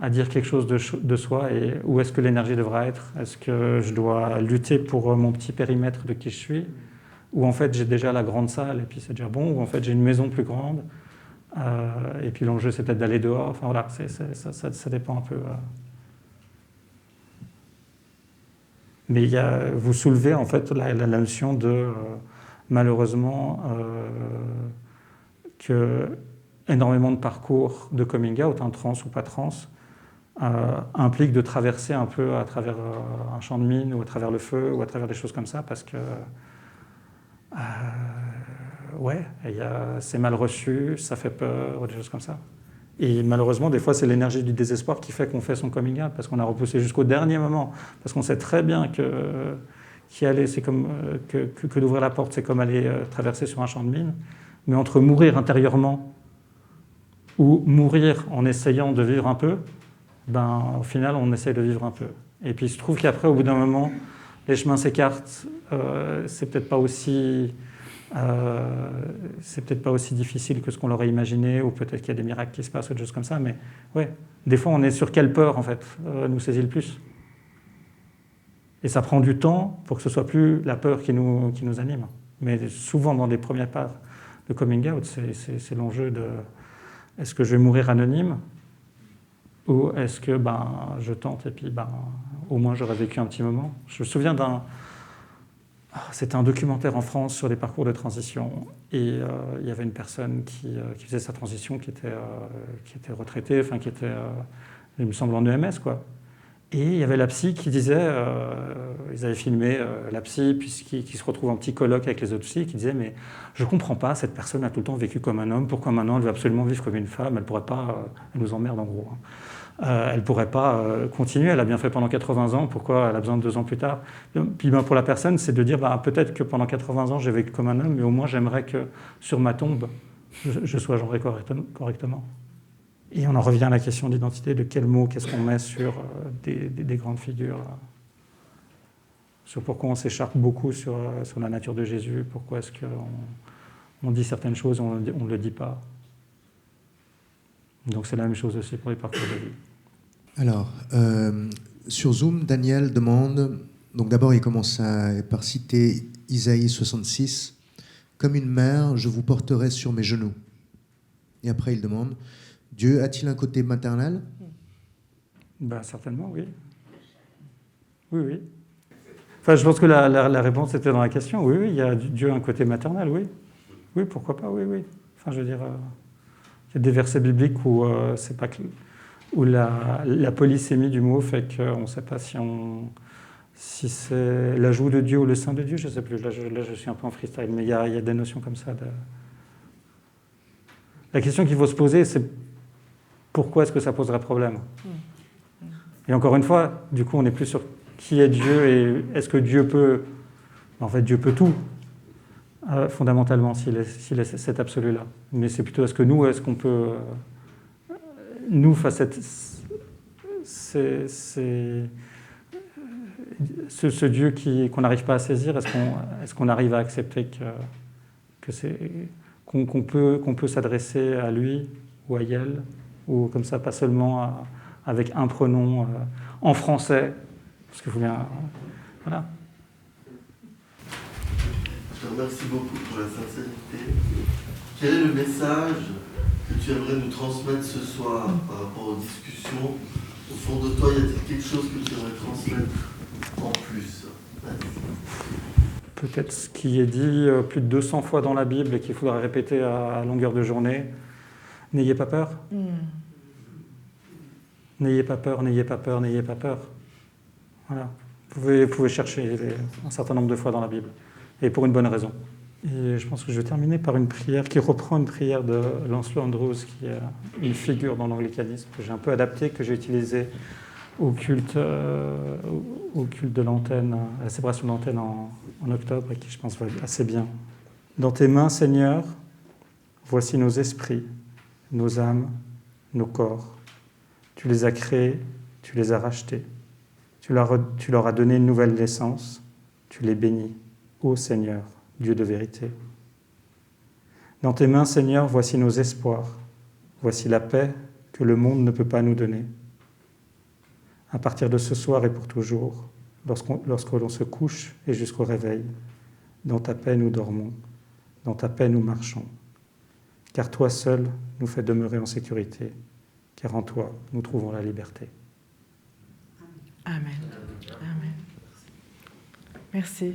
à dire quelque chose de soi, et où est-ce que l'énergie devra être? Est-ce que je dois lutter pour mon petit périmètre de qui je suis? Ou en fait, j'ai déjà la grande salle, et puis c'est déjà bon? Ou en fait, j'ai une maison plus grande, et puis l'enjeu, c'est peut-être d'aller dehors. Enfin voilà, ça dépend un peu. Mais vous soulevez en fait la notion de, malheureusement, que énormément de parcours de coming out, trans ou pas trans, implique de traverser un peu à travers un champ de mine, ou à travers le feu, ou à travers des choses comme ça, parce que c'est mal reçu, ça fait peur, des choses comme ça. Et malheureusement, des fois, c'est l'énergie du désespoir qui fait qu'on fait son coming out, parce qu'on a repoussé jusqu'au dernier moment, parce qu'on sait très bien qu'y aller, c'est comme que d'ouvrir la porte, c'est comme aller traverser sur un champ de mine. Mais entre mourir intérieurement ou mourir en essayant de vivre un peu, au final, on essaye de vivre un peu. Et puis, il se trouve qu'après, au bout d'un moment, les chemins s'écartent. C'est peut-être pas aussi difficile que ce qu'on l'aurait imaginé, ou peut-être qu'il y a des miracles qui se passent, ou des choses comme ça. Mais ouais, des fois, on est sur quelle peur, en fait, nous saisit le plus. Et ça prend du temps pour que ce soit plus la peur qui nous anime. Mais souvent, dans les premières pas de coming out, c'est l'enjeu de: est-ce que je vais mourir anonyme, ou est-ce que je tente, et puis au moins j'aurais vécu un petit moment. Je me souviens c'était un documentaire en France sur les parcours de transition, et il y avait une personne qui faisait sa transition, qui était retraitée, enfin qui était, il me semble, en EMS, quoi. Et il y avait la psy qui disait, ils avaient filmé la psy, puis qui se retrouve en petit colloque avec les autres psys, qui disait: mais je comprends pas, cette personne a tout le temps vécu comme un homme, pourquoi maintenant elle veut absolument vivre comme une femme? Elle pourrait pas, elle nous emmerde en gros, elle pourrait pas continuer, elle a bien fait pendant 80 ans, pourquoi elle a besoin de 2 ans plus tard? Puis pour la personne, c'est de dire, peut-être que pendant 80 ans j'ai vécu comme un homme, mais au moins j'aimerais que sur ma tombe, je sois genré correctement. Et on en revient à la question d'identité, de quel mot, qu'est-ce qu'on met sur des grandes figures, sur pourquoi on s'écharpe beaucoup sur la nature de Jésus, pourquoi est-ce qu'on dit certaines choses, on ne le dit pas. Donc c'est la même chose aussi pour les parcours de vie. Alors, sur Zoom, Daniel demande, donc d'abord il commence par citer Isaïe 66, « Comme une mère, je vous porterai sur mes genoux ». Et après il demande, Dieu a-t-il un côté maternel? Certainement, oui. Oui. Enfin, je pense que la réponse était dans la question. Oui, il y a Dieu un côté maternel, oui. Oui, pourquoi pas, oui. Enfin, je veux dire, il y a des versets bibliques où c'est pas où la polysémie du mot fait qu'on ne sait pas si c'est la joue de Dieu ou le sein de Dieu, je ne sais plus. Là, je suis un peu en freestyle, mais il y a des notions comme ça. La question qu'il faut se poser, c'est pourquoi est-ce que ça poserait problème? Et encore une fois, du coup, on n'est plus sur qui est Dieu et est-ce que Dieu peut... En fait, Dieu peut tout, fondamentalement, s'il est cet absolu-là. Mais c'est plutôt est-ce qu'on peut... nous, face à ce Dieu qu'on n'arrive pas à saisir, est-ce qu'on arrive à accepter qu'on peut s'adresser à lui ou à elle, ou comme ça, pas seulement avec un pronom en français, parce qu'il faut bien... Voilà. Je te remercie beaucoup pour la sincérité. Quel est le message que tu aimerais nous transmettre ce soir par rapport aux discussions? Au fond de toi, y a-t-il quelque chose que tu aimerais transmettre en plus? Peut-être ce qui est dit plus de 200 fois dans la Bible et qu'il faudra répéter à longueur de journée. N'ayez pas peur. N'ayez pas peur, n'ayez pas peur, n'ayez pas peur. Voilà. Vous pouvez chercher un certain nombre de fois dans la Bible. Et pour une bonne raison. Et je pense que je vais terminer par une prière qui reprend une prière de Lancelot Andrews, qui est une figure dans l'anglicanisme que j'ai un peu adaptée, que j'ai utilisée au culte de l'antenne, à la célébration de l'antenne en octobre, et qui, je pense, va assez bien. Dans tes mains, Seigneur, voici nos esprits, nos âmes, nos corps. Tu les as créés, tu les as rachetés. Tu leur as donné une nouvelle naissance, tu les bénis, ô Seigneur, Dieu de vérité. Dans tes mains, Seigneur, voici nos espoirs, voici la paix que le monde ne peut pas nous donner. À partir de ce soir et pour toujours, lorsque l'on se couche et jusqu'au réveil, dans ta paix nous dormons, dans ta paix nous marchons. Car toi seul nous fais demeurer en sécurité, car en toi nous trouvons la liberté. Amen. Amen. Merci.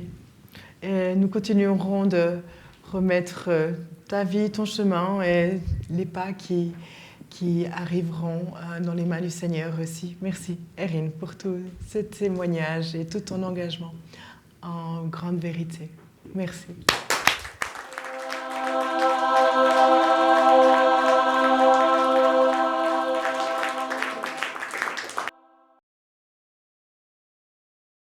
Et nous continuerons de remettre ta vie, ton chemin et les pas qui arriveront dans les mains du Seigneur aussi. Merci, Erin, pour tout ce témoignage et tout ton engagement en grande vérité. Merci.